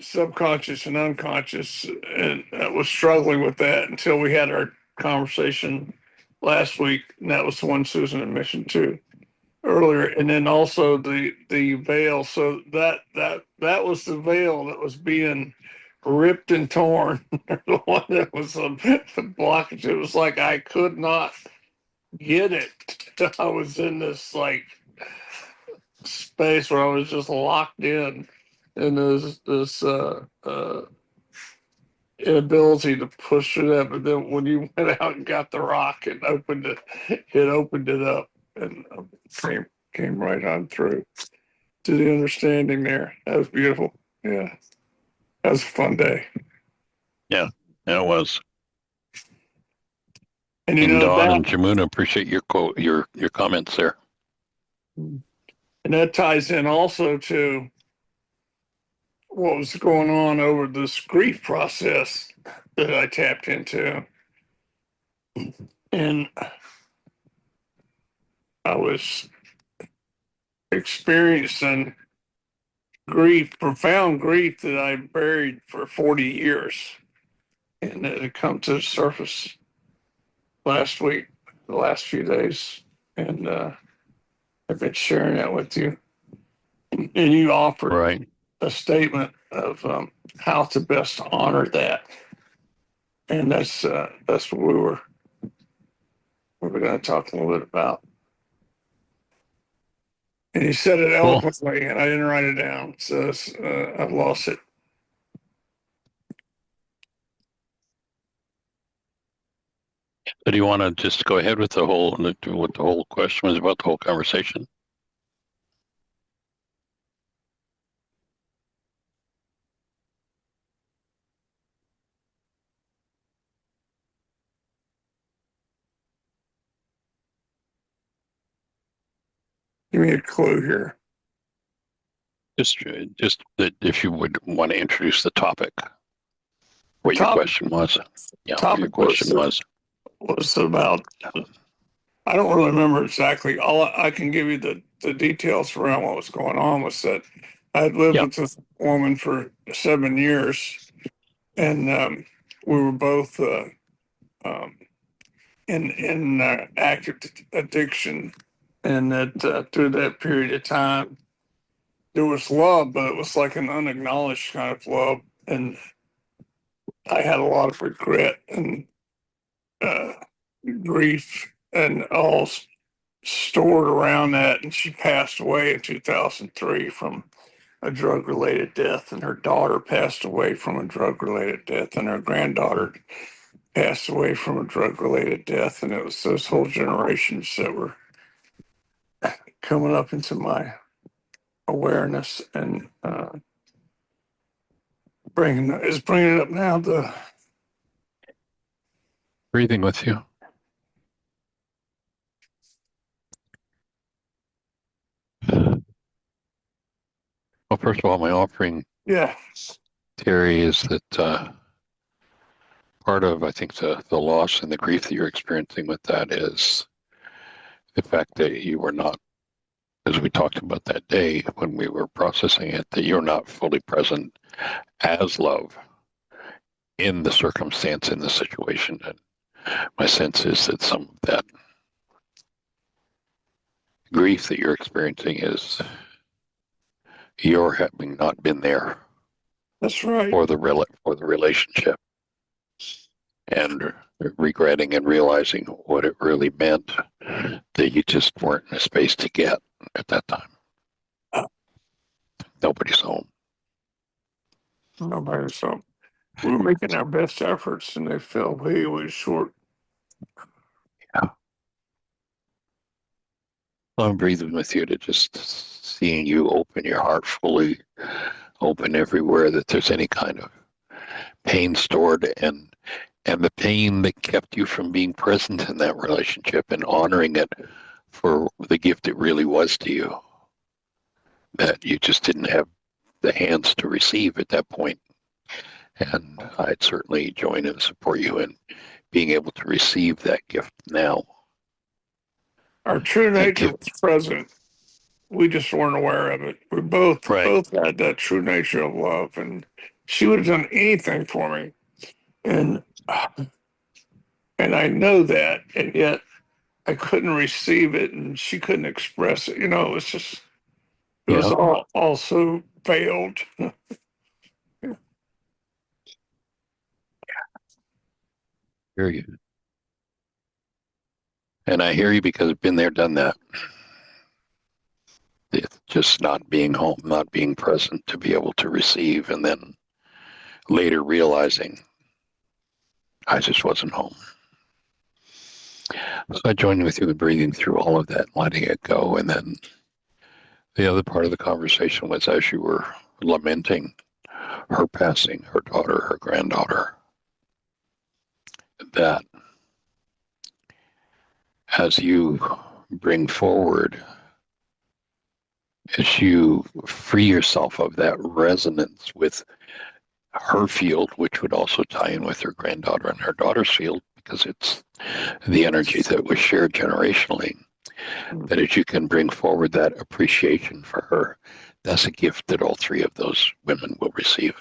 subconscious and unconscious, and I was struggling with that until we had our conversation last week, and that was the one Susan had mentioned too, earlier, and then also the veil. So that was the veil that was being ripped and torn. The one that was a blockage. It was like I could not get it. I was in this like space where I was just locked in, and this inability to push through that. But then when you went out and got the rock and it opened it up, and came right on through to the understanding there. That was beautiful. Yeah, that was a fun day. Yeah, it was. And And Don and Jamuna, appreciate your your comments there. and that ties in also to what was going on over this grief process that I tapped into. And I was experiencing grief, profound grief that I buried for 40 years. And it had come to the surface last week, the last few days. And I've been sharing that with you. And you offered Right. a statement of how to best honor that. And that's what we were going to talk a little bit about. And he said it Cool. eloquently, and I didn't write it down, so I've lost it. So do you want to just go ahead with what the whole question was about, the whole conversation? Give me a clue here. Just that if you would want to introduce the topic, what your question was. Yeah, what your Topic question was. was about. I don't really remember exactly. All I can give you the details around what was going on was that I had lived Yeah. with this woman for 7 years, and we were both in active addiction, and that through that period of time there was love, but it was like an unacknowledged kind of love, and I had a lot of regret and uh, grief and all stored around that. And she passed away in 2003 from a drug related death, and her daughter passed away from a drug related death, and her granddaughter passed away from a drug related death. And it was those whole generations that were coming up into my awareness, and bringing it up now. Breathing with you. Well, first of all, my offering, Yeah, Terry, is that part of, I think, the loss and the grief that you're experiencing with that is the fact that you were not, as we talked about that day when we were processing it, that you're not fully present as love in the circumstance, in the situation. And my sense is that some of that grief that you're experiencing is your having not been there that's right. for the relationship, and regretting and realizing what it really meant that you just weren't in a space to get at that time. Nobody's home. Nobody. So we were making our best efforts, and they fell way short. I'm breathing with you to just seeing you open your heart fully, open everywhere that there's any kind of pain stored, and the pain that kept you from being present in that relationship and honoring it for the gift it really was to you, that you just didn't have the hands to receive at that point. And I'd certainly join and support you in being able to receive that gift now. Our true That nature gift. was present. We just weren't aware of it. We both had that true nature of love, and she would have done anything for me. And I know that, and yet I couldn't receive it, and she couldn't express it. It was just, it was Yeah. all so veiled. Hear you. And I hear you because I've been there, done that. It's just not being home, not being present to be able to receive, and then later realizing I just wasn't home. So I joined with you in breathing through all of that, letting it go. And then the other part of the conversation was as you were lamenting her passing, her daughter, her granddaughter, that as you bring forward, as you free yourself of that resonance with her field, which would also tie in with her granddaughter and her daughter's field, because it's the energy that was shared generationally, that as you can bring forward that appreciation for her, that's a gift that all three of those women will receive.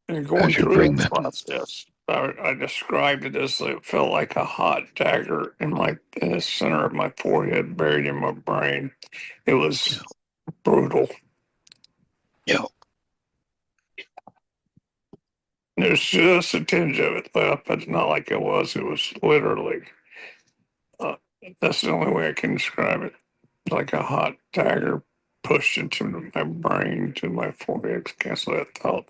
And going As you through bring that that, process, I described it as it felt like a hot dagger in the center of my forehead, buried in my brain. It was brutal. you know, There's just a tinge of it left, but it's not like it was. It was literally. Uh, that's the only way I can describe it. Like a hot dagger pushed into my brain, to my forehead, to cancel that thought.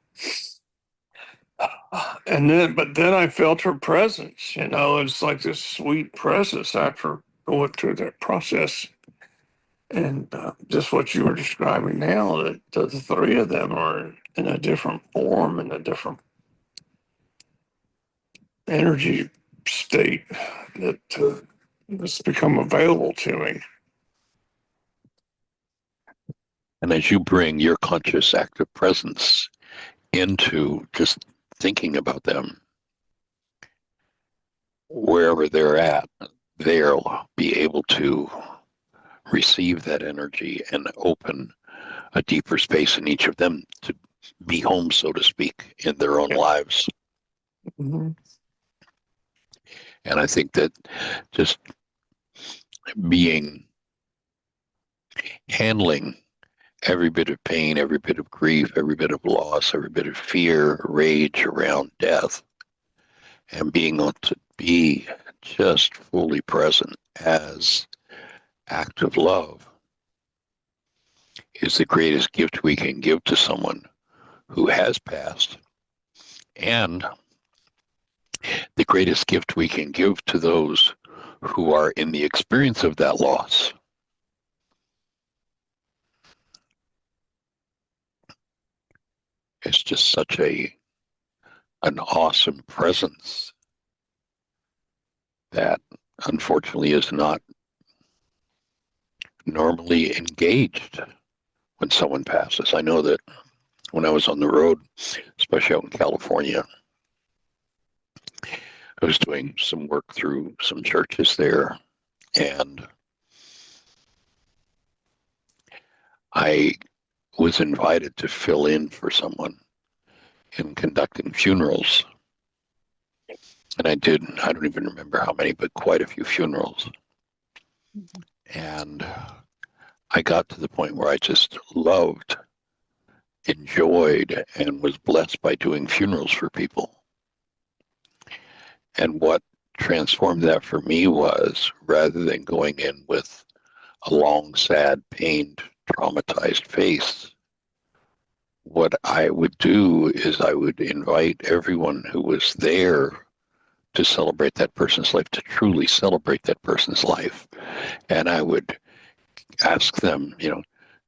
But then I felt her presence. It's like this sweet presence after going through that process. And just what you were describing now, that the three of them are in a different form, in a different energy state that has become available to me. and as you bring your conscious active presence into just thinking about them, wherever they're at, they'll be able to receive that energy and open a deeper space in each of them to be home, so to speak, in their own Yeah. lives. Mm-hmm. And I think that just handling every bit of pain, every bit of grief, every bit of loss, every bit of fear, rage around death, and being able to be just fully present as active love is the greatest gift we can give to someone who has passed, and the greatest gift we can give to those who are in the experience of that loss. It's just such an awesome presence that unfortunately is not normally engaged when someone passes. I know that when I was on the road, especially out in California, I was doing some work through some churches there, and I was invited to fill in for someone in conducting funerals. And I don't even remember how many, but quite a few funerals. And I got to the point where I just loved, enjoyed, and was blessed by doing funerals for people. And what transformed that for me was, rather than going in with a long, sad, pained, traumatized face, what I would do is I would invite everyone who was there to celebrate that person's life, to truly celebrate that person's life. And I would ask them,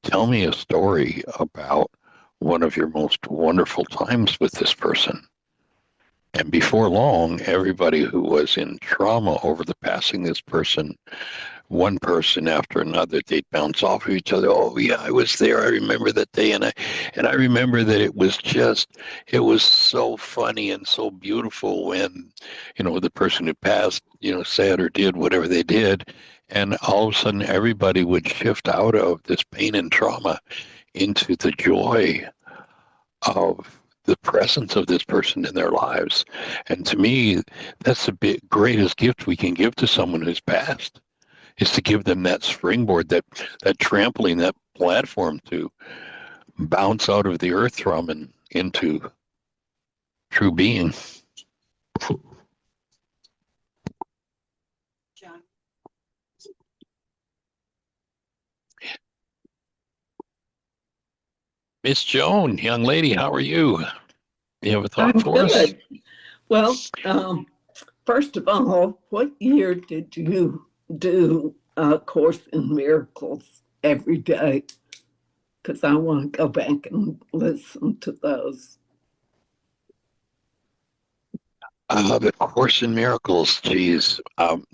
tell me a story about one of your most wonderful times with this person. And before long, everybody who was in trauma over the passing of this person, one person after another, they'd bounce off of each other. Oh yeah, I was there. I remember that day, and I remember that it was so funny and so beautiful when, the person who passed, said or did whatever they did, and all of a sudden everybody would shift out of this pain and trauma into the joy of the presence of this person in their lives. And to me, that's the greatest gift we can give to someone who's passed, is to give them that springboard, that trampoline, that platform to bounce out of the earth from and into true being. John. Miss Joan, young lady, how are you? You have a thought I'm for us? good. Well, first of all, what year did you do a Course in Miracles every day? Because I want to go back and listen to those. The Course in Miracles, geez.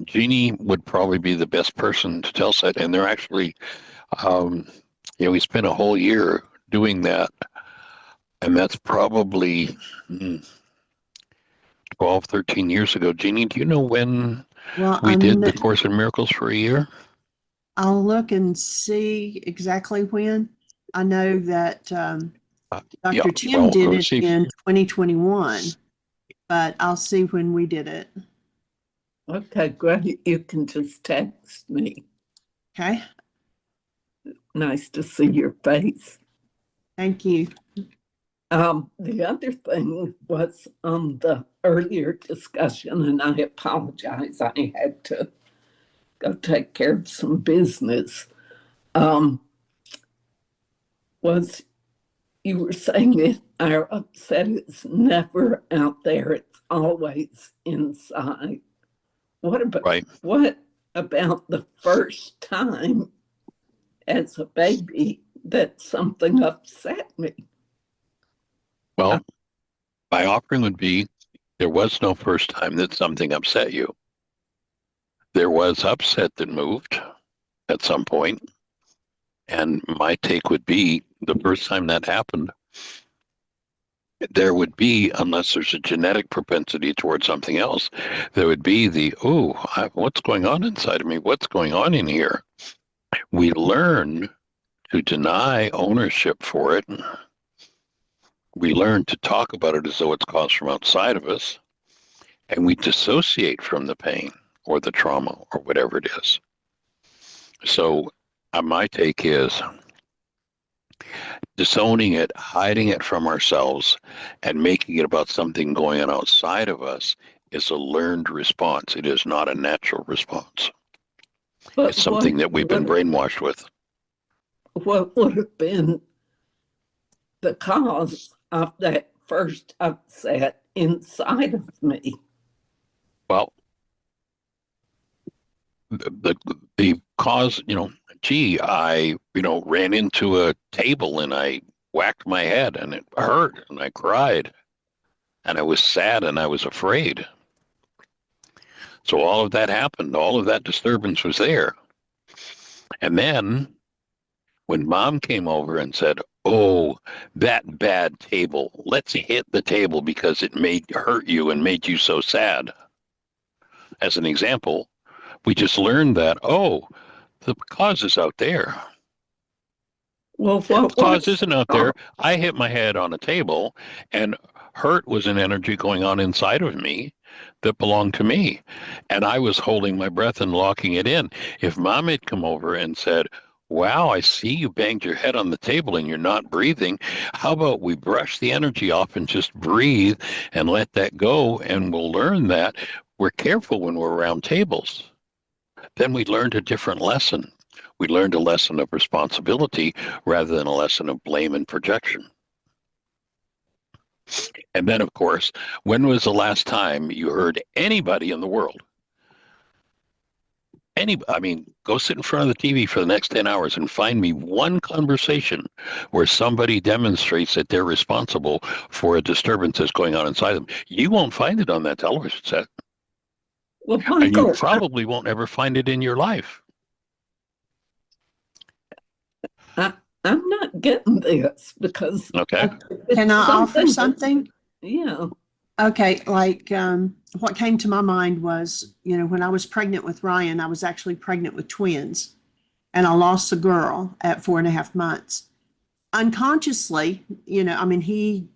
Jeannie would probably be the best person to tell us that. And they're actually, we spent a whole year doing that. And that's probably 12, 13 years ago. Jeannie, do you know when Well, we did the Course in Miracles for a year? I'll look and see exactly when. I know that Dr. Tim did it in 2021, but I'll see when we did it. Okay, great. You can just text me. Okay. Nice to see your face. Thank you. The other thing was on the earlier discussion, and I apologize, I had to go take care of some business. Was you were saying it, our upset is never out there, it's always inside. What about the first time as a baby that something upset me? Well, my offering would be, there was no first time that something upset you. There was upset that moved at some point. And my take would be, the first time that happened, there would be, unless there's a genetic propensity towards something else, there would be what's going on inside of me? What's going on in here? We learn to deny ownership for it. We learn to talk about it as though it's caused from outside of us, and we dissociate from the pain or the trauma or whatever it is. So my take is disowning it, hiding it from ourselves, and making it about something going on outside of us is a learned response. It is not a natural response. But it's something that we've been brainwashed with. What would have been the cause of that first upset inside of me? Well, the cause, I ran into a table and I whacked my head and it hurt and I cried and I was sad and I was afraid. So all of that happened. All of that disturbance was there. And then when Mom came over and said, "Oh, that bad table, let's hit the table because it hurt you and made you so sad." As an example, we just learned that, the cause is out there. Well, the cause isn't out there. I hit my head on a table, and hurt was an energy going on inside of me that belonged to me. And I was holding my breath and locking it in. If Mom had come over and said, "Wow, I see you banged your head on the table and you're not breathing. How about we brush the energy off and just breathe and let that go, and we'll learn that we're careful when we're around tables." Then we learned a different lesson. We learned a lesson of responsibility rather than a lesson of blame and projection. And then, of course, when was the last time you heard anybody in the world, go sit in front of the TV for the next 10 hours and find me one conversation where somebody demonstrates that they're responsible for a disturbance that's going on inside them. You won't find it on that television set. Well, Michael, and you probably won't ever find it in your life. I'm not getting this because... Okay. Can I offer something? Yeah. Okay, what came to my mind was, when I was pregnant with Ryan, I was actually pregnant with twins, and I lost a girl at 4.5 months. Unconsciously, he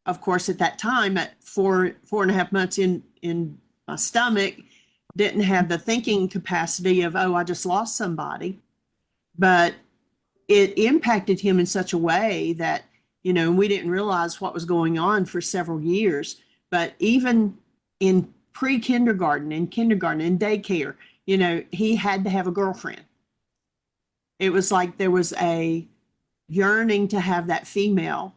of course, at that time, at 4.5 months in my stomach, didn't have the thinking capacity of, oh, I just lost somebody. But it impacted him in such a way that, we didn't realize what was going on for several years. But even in pre-kindergarten, in kindergarten, in daycare, he had to have a girlfriend. It was like there was a yearning to have that female,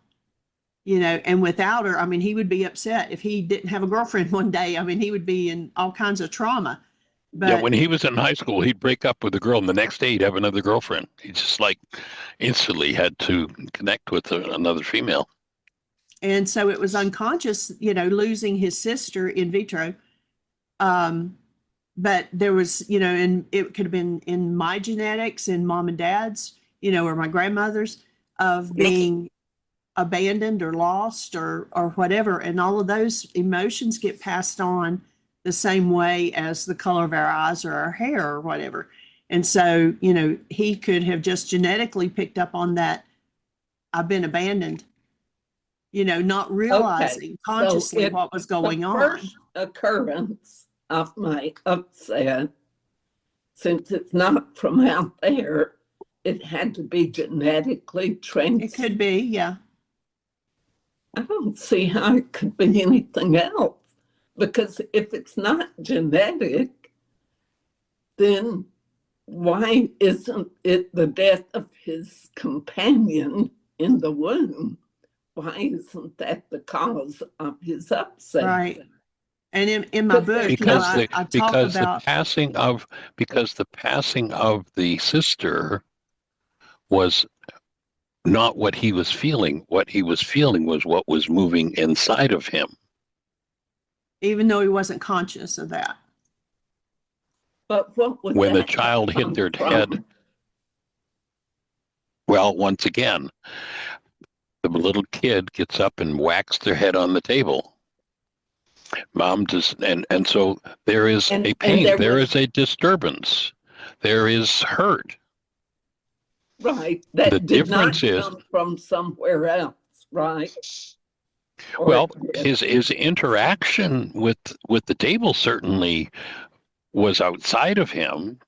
and without her, I mean, he would be upset if he didn't have a girlfriend one day. I mean, he would be in all kinds of trauma. But yeah, when he was in high school, he'd break up with a girl, and the next day he'd have another girlfriend. He just like instantly had to connect with another female. And so it was unconscious, losing his sister in vitro. But there was, and it could have been in my genetics, in mom and dad's, or my grandmother's, of being abandoned or lost or whatever. And all of those emotions get passed on the same way as the color of our eyes or our hair or whatever. And so, he could have just genetically picked up on that. I've been abandoned, not realizing consciously what was going on. First occurrence of my upset, since it's not from out there, it had to be genetically trained. It could be, yeah. I don't see how it could be anything else. Because if it's not genetic, then why isn't it the death of his companion in the womb? Why isn't that the cause of his upset? Right. And in my book, I talk about because the passing of the sister was not what he was feeling. What he was feeling was what was moving inside of him. Even though he wasn't conscious of that. But what would when the that child hit come their from? head, well, once again, the little kid gets up and whacks their head on the table. Mom does, and so there is a pain, there is a disturbance, there is hurt. Right. That The did not difference is come from somewhere else, right? Or well, his interaction with the table certainly was outside of him.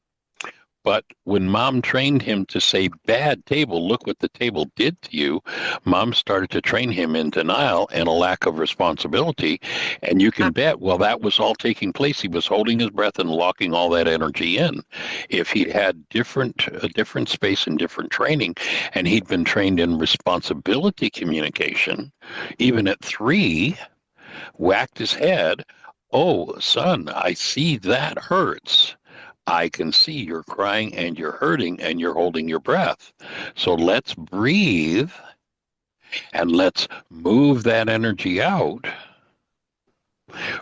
But when Mom trained him to say, bad table, look what the table did to you, Mom started to train him in denial and a lack of responsibility. And you can bet, well, that was all taking place. He was holding his breath and locking all that energy in. If he'd had a different space and different training, and he'd been trained in responsibility communication, even at 3, whacked his head, oh, son, I see that hurts. I can see you're crying and you're hurting and you're holding your breath. So let's breathe and let's move that energy out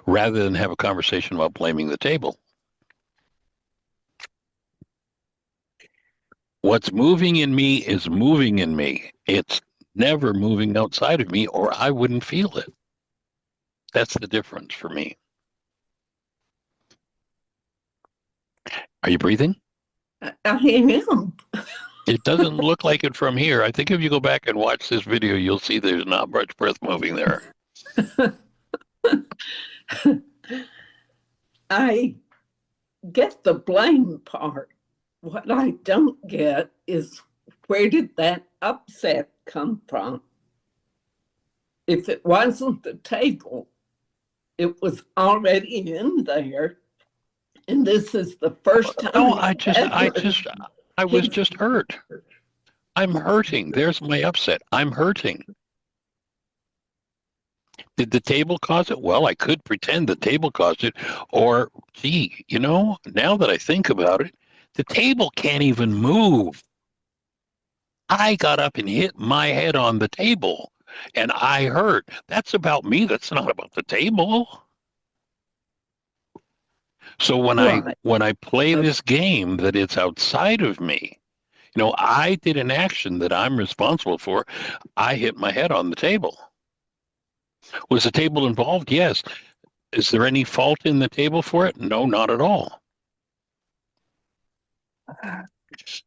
rather than have a conversation about blaming the table. What's moving in me is moving in me. It's never moving outside of me, or I wouldn't feel it. That's the difference for me. Are you breathing? I am. It doesn't look like it from here. I think if you go back and watch this video, you'll see there's not much breath moving there. I get the blame part. What I don't get is, where did that upset come from? If it wasn't the table, it was already in there. And this is the first time. No, I was just hurt. I'm hurting. There's my upset. I'm hurting. Did the table cause it? Well, I could pretend the table caused it. Or, gee, now that I think about it, the table can't even move. I got up and hit my head on the table, and I hurt. That's about me. That's not about the table. So when I play this game that it's outside of me, I did an action that I'm responsible for. I hit my head on the table. Was the table involved? Yes. Is there any fault in the table for it? No, not at all.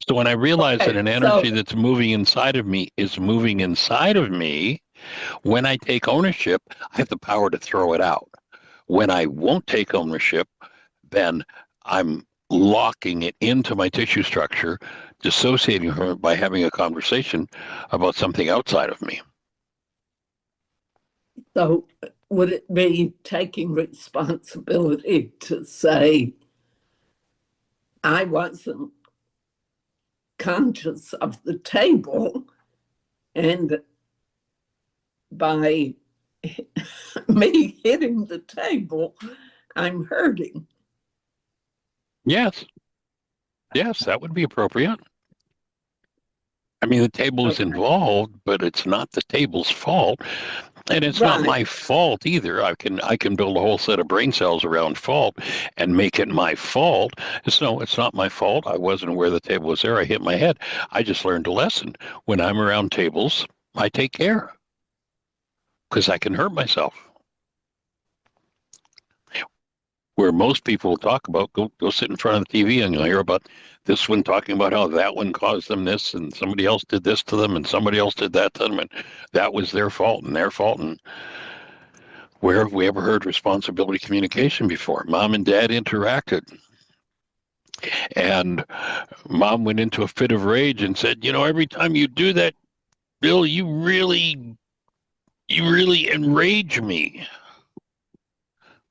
So when I realize that an energy that's moving inside of me is moving inside of me, When I take ownership, I have the power to throw it out. When I won't take ownership, then I'm locking it into my tissue structure, dissociating from it by having a conversation about something outside of me. So would it be taking responsibility to say, I wasn't conscious of the table, and by me hitting the table, I'm hurting? Yes. Yes, that would be appropriate. I mean, the table is Okay. involved, but it's not the table's fault. And it's not Right. my fault either. I can build a whole set of brain cells around fault and make it my fault. It's not my fault. I wasn't aware the table was there. I hit my head. I just learned a lesson. When I'm around tables, I take care because I can hurt myself. Where most people talk about, go sit in front of the TV and you'll hear about this one talking about how that one caused them this and somebody else did this to them and somebody else did that to them and that was their fault and their fault. And where have we ever heard responsibility communication before? Mom and dad interacted. And mom went into a fit of rage and said, every time you do that, Bill, you really enrage me.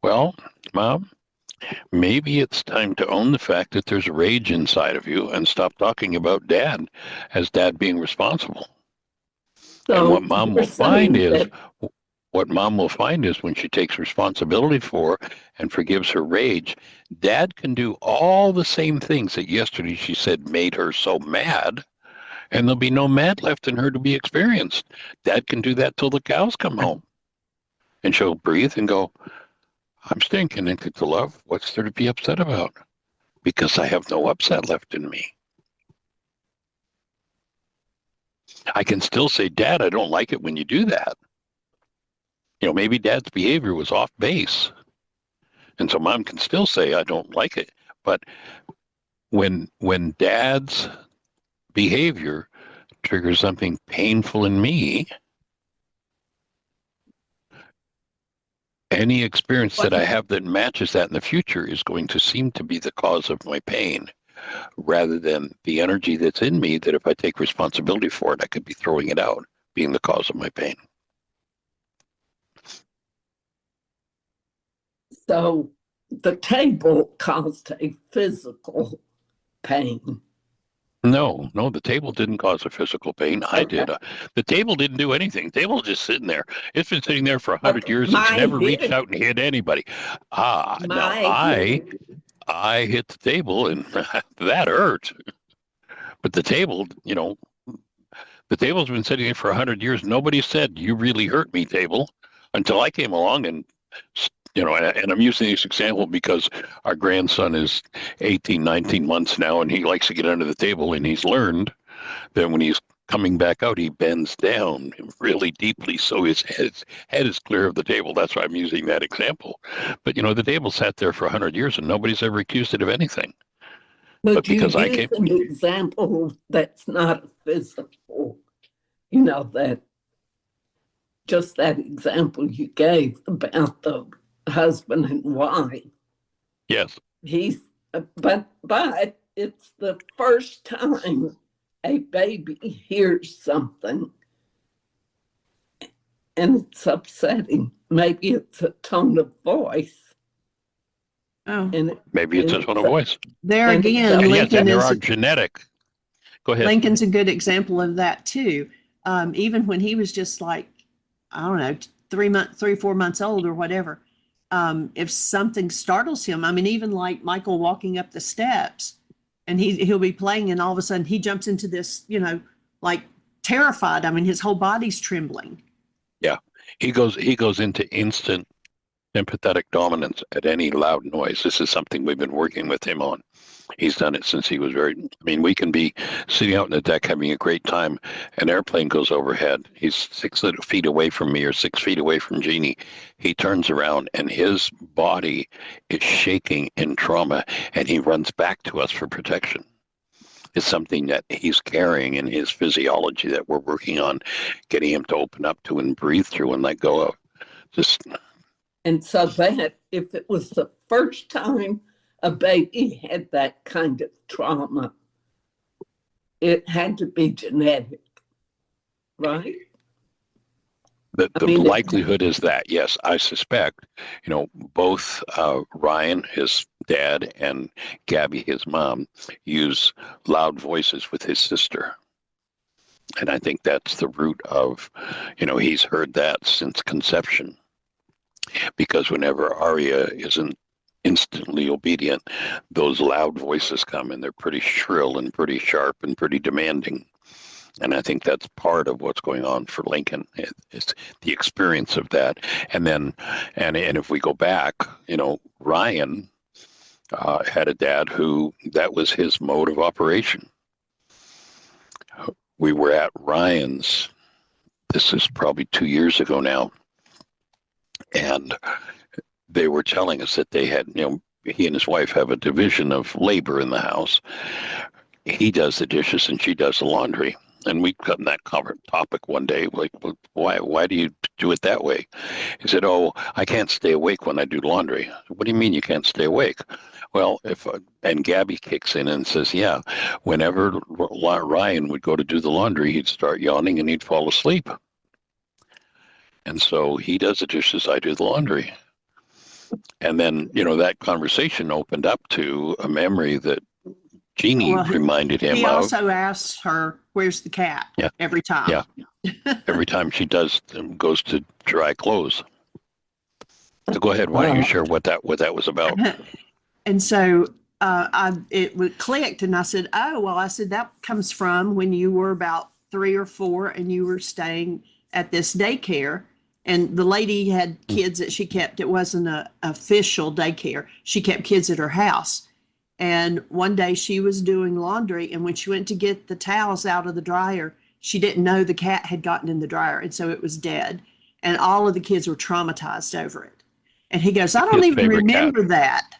Well, Mom, maybe it's time to own the fact that there's rage inside of you and stop talking about dad as dad being responsible. So and what mom you're will find saying is that, what mom will find is when she takes responsibility for and forgives her rage, dad can do all the same things that yesterday she said made her so mad, and there'll be no mad left in her to be experienced. Dad can do that till the cows come home. And she'll breathe and go, I'm staying connected to love. What's there to be upset about? Because I have no upset left in me. I can still say, Dad, I don't like it when you do that. Maybe dad's behavior was off base. And so mom can still say, I don't like it. But when dad's behavior triggers something painful in me, any experience that I have that matches that in the future is going to seem to be the cause of my pain, rather than the energy that's in me that if I take responsibility for it, I could be throwing it out, being the cause of my pain. so the table caused a physical pain. No, the table didn't cause a physical pain. I did. The table didn't do anything. The table was just sitting there. It's been sitting there for 100 years. It's never reached out and hit anybody. Now I hit the table and that hurt. But the table, the table's been sitting there for 100 years. Nobody said, you really hurt me, table, until I came along and and I'm using this example because our grandson is 18, 19 months now, and he likes to get under the table, and he's learned that when he's coming back out, he bends down really deeply so his head is clear of the table. That's why I'm using that example. But, the table sat there for 100 years, and nobody's ever accused it of anything. But because I came... an example that's not physical, that just that example you gave about the husband and wife. Yes. But it's the first time a baby hears something and it's upsetting. Maybe it's a tone of voice. Oh, maybe it's a tone of voice. There again, Lincoln is genetic. Go ahead. Lincoln's a good example of that too. Even when he was just like, I don't know, 3 or 4 months old or whatever. If something startles him, I mean, even like Michael walking up the steps and he'll be playing and all of a sudden he jumps into this, like terrified. I mean, his whole body's trembling. Yeah. He goes into instant sympathetic dominance at any loud noise. This is something we've been working with him on. He's done it since he was we can be sitting out on the deck having a great time. An airplane goes overhead. He's 6 feet away from me or 6 feet away from Jeannie. He turns around and his body is shaking in trauma and he runs back to us for protection. It's something that he's carrying in his physiology that we're working on getting him to open up to and breathe through and let go of. And so that if it was the first time a baby had that kind of trauma, it had to be genetic, right? The likelihood is that, yes, I suspect, both Ryan, his dad, and Gabby, his mom, use loud voices with his sister. And I think that's the root of, he's heard that since conception. Because whenever Arya isn't instantly obedient, those loud voices come, and they're pretty shrill and pretty sharp and pretty demanding. And I think that's part of what's going on for Lincoln. It's the experience of that. And then, and if we go back, Ryan had a dad who, that was his mode of operation. We were at Ryan's, this is probably 2 years ago now, and they were telling us that they had, he and his wife have a division of labor in the house. He does the dishes and she does the laundry. And we got in that topic one day, like, why do you do it that way? He said, oh, I can't stay awake when I do laundry. What do you mean you can't stay awake? Well, and Gabby kicks in and says, yeah, whenever Ryan would go to do the laundry, he'd start yawning and he'd fall asleep. And so he does the dishes, I do the laundry. And then, that conversation opened up to a memory that Jeannie reminded him of. He also asks her, where's the cat? Yeah. Every time. Yeah. Every time she goes to dry clothes. So go ahead. Why don't you share what that was about? And so it clicked, and I said, that comes from when you were about 3 or 4 and you were staying at this daycare. And the lady had kids that she kept. It wasn't an official daycare. She kept kids at her house. And one day she was doing laundry, and when she went to get the towels out of the dryer, she didn't know the cat had gotten in the dryer, and so it was dead. And all of the kids were traumatized over it. And he goes, I don't even remember that.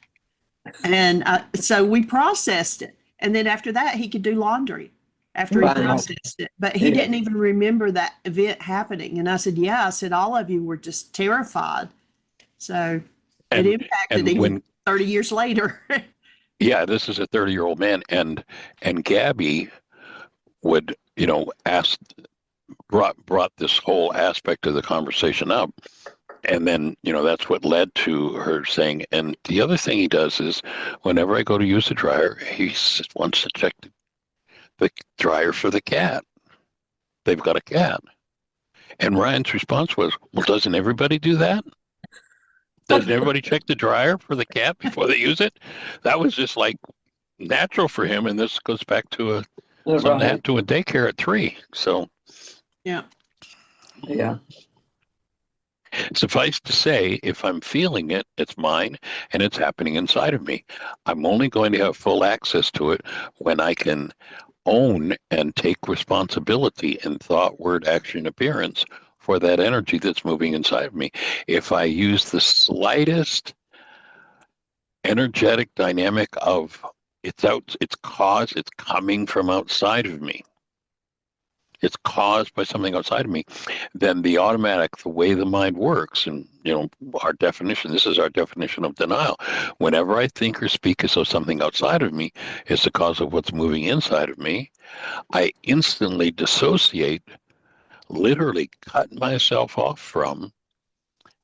And so we processed it. And then after that, he could do laundry after he processed it. But he didn't even remember that event happening. And I said, yeah, all of you were just terrified. So it impacted him 30 years later. Yeah, this is a 30-year-old man, and Gabby would, brought this whole aspect of the conversation up, and then, that's what led to her saying, and the other thing he does is, whenever I go to use the dryer, he wants to check the dryer for the cat. They've got a cat. And Ryan's response was, well, doesn't everybody do that? Doesn't everybody check the dryer for the cat before they use it? That was just like natural for him. And this goes back to something that happened to a daycare at 3. So, yeah. Suffice to say, if I'm feeling it, it's mine and it's happening inside of me. I'm only going to have full access to it when I can own and take responsibility in thought, word, action, appearance for that energy that's moving inside of me. If I use the slightest energetic dynamic of it's coming from outside of me, it's caused by something outside of me, then the way the mind works, and this is our definition of denial. Whenever I think or speak as though something outside of me is the cause of what's moving inside of me, I instantly dissociate, literally cut myself off from,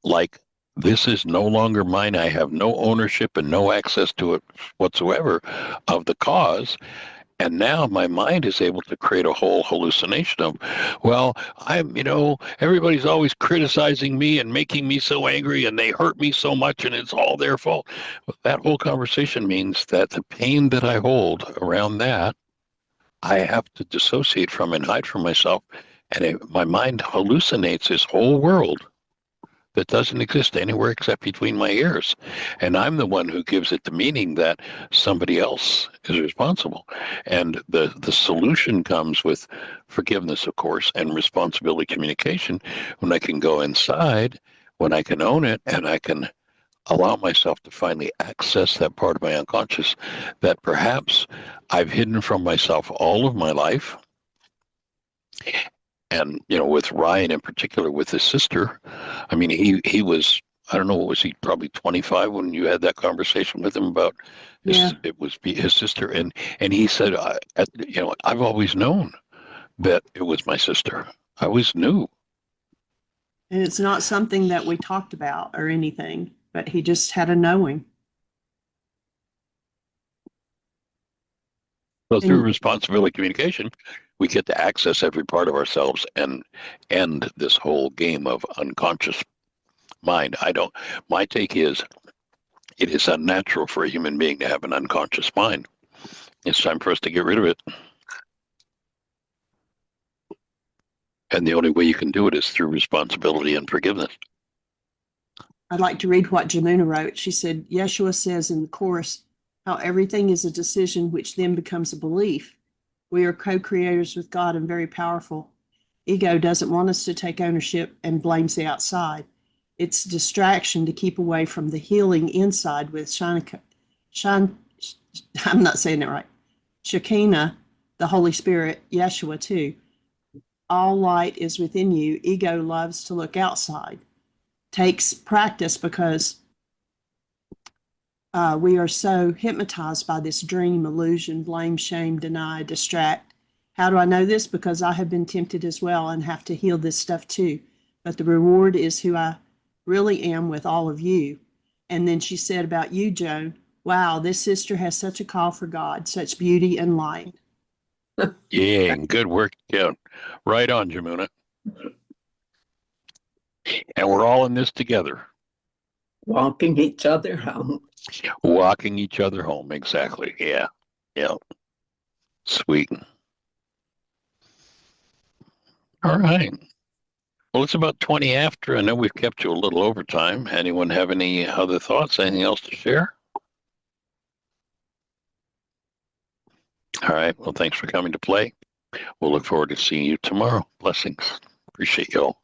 like, this is no longer mine. I have no ownership and no access to it whatsoever of the cause. And now my mind is able to create a whole hallucination of, well, everybody's always criticizing me and making me so angry, and they hurt me so much, and it's all their fault. Well, that whole conversation means that the pain that I hold around that, I have to dissociate from and hide from myself. And my mind hallucinates this whole world that doesn't exist anywhere except between my ears. And I'm the one who gives it the meaning that somebody else is responsible. And the solution comes with forgiveness, of course, and responsibility communication, when I can go inside, when I can own it, and I can allow myself to finally access that part of my unconscious that perhaps I've hidden from myself all of my life. And, with Ryan in particular, with his sister, I mean, he was, I don't know, what was he, probably 25 when you had that conversation with him about Yeah. it was his sister. And he said, I've always known that it was my sister. I always knew. And it's not something that we talked about or anything, but he just had a knowing. So through And responsibility communication, we get to access every part of ourselves and end this whole game of unconscious mind. My take is it is unnatural for a human being to have an unconscious mind. It's time for us to get rid of it. And the only way you can do it is through responsibility and forgiveness. I'd like to read what Jamuna wrote. She said, Yeshua says in the chorus, how everything is a decision which then becomes a belief. We are co-creators with God and very powerful. Ego doesn't want us to take ownership and blames the outside. It's distraction to keep away from the healing inside with I'm not saying it right. Shekinah, the Holy Spirit, Yeshua too. All light is within you. Ego loves to look outside. Takes practice because we are so hypnotized by this dream, illusion, blame, shame, deny, distract. How do I know this? Because I have been tempted as well and have to heal this stuff too. But the reward is who I really am with all of you. And then she said about you, Joan, wow, this sister has such a call for God, such beauty and light. Yeah, good work. Yeah, right on, Jamuna. And we're all in this together. Walking each other home. Walking each other home. Exactly. Yeah. Yeah. Sweet. All right. Well, it's about 20 after. I know we've kept you a little overtime. Anyone have any other thoughts? Anything else to share? All right. Well, thanks for coming to play. We'll look forward to seeing you tomorrow. Blessings. Appreciate you all.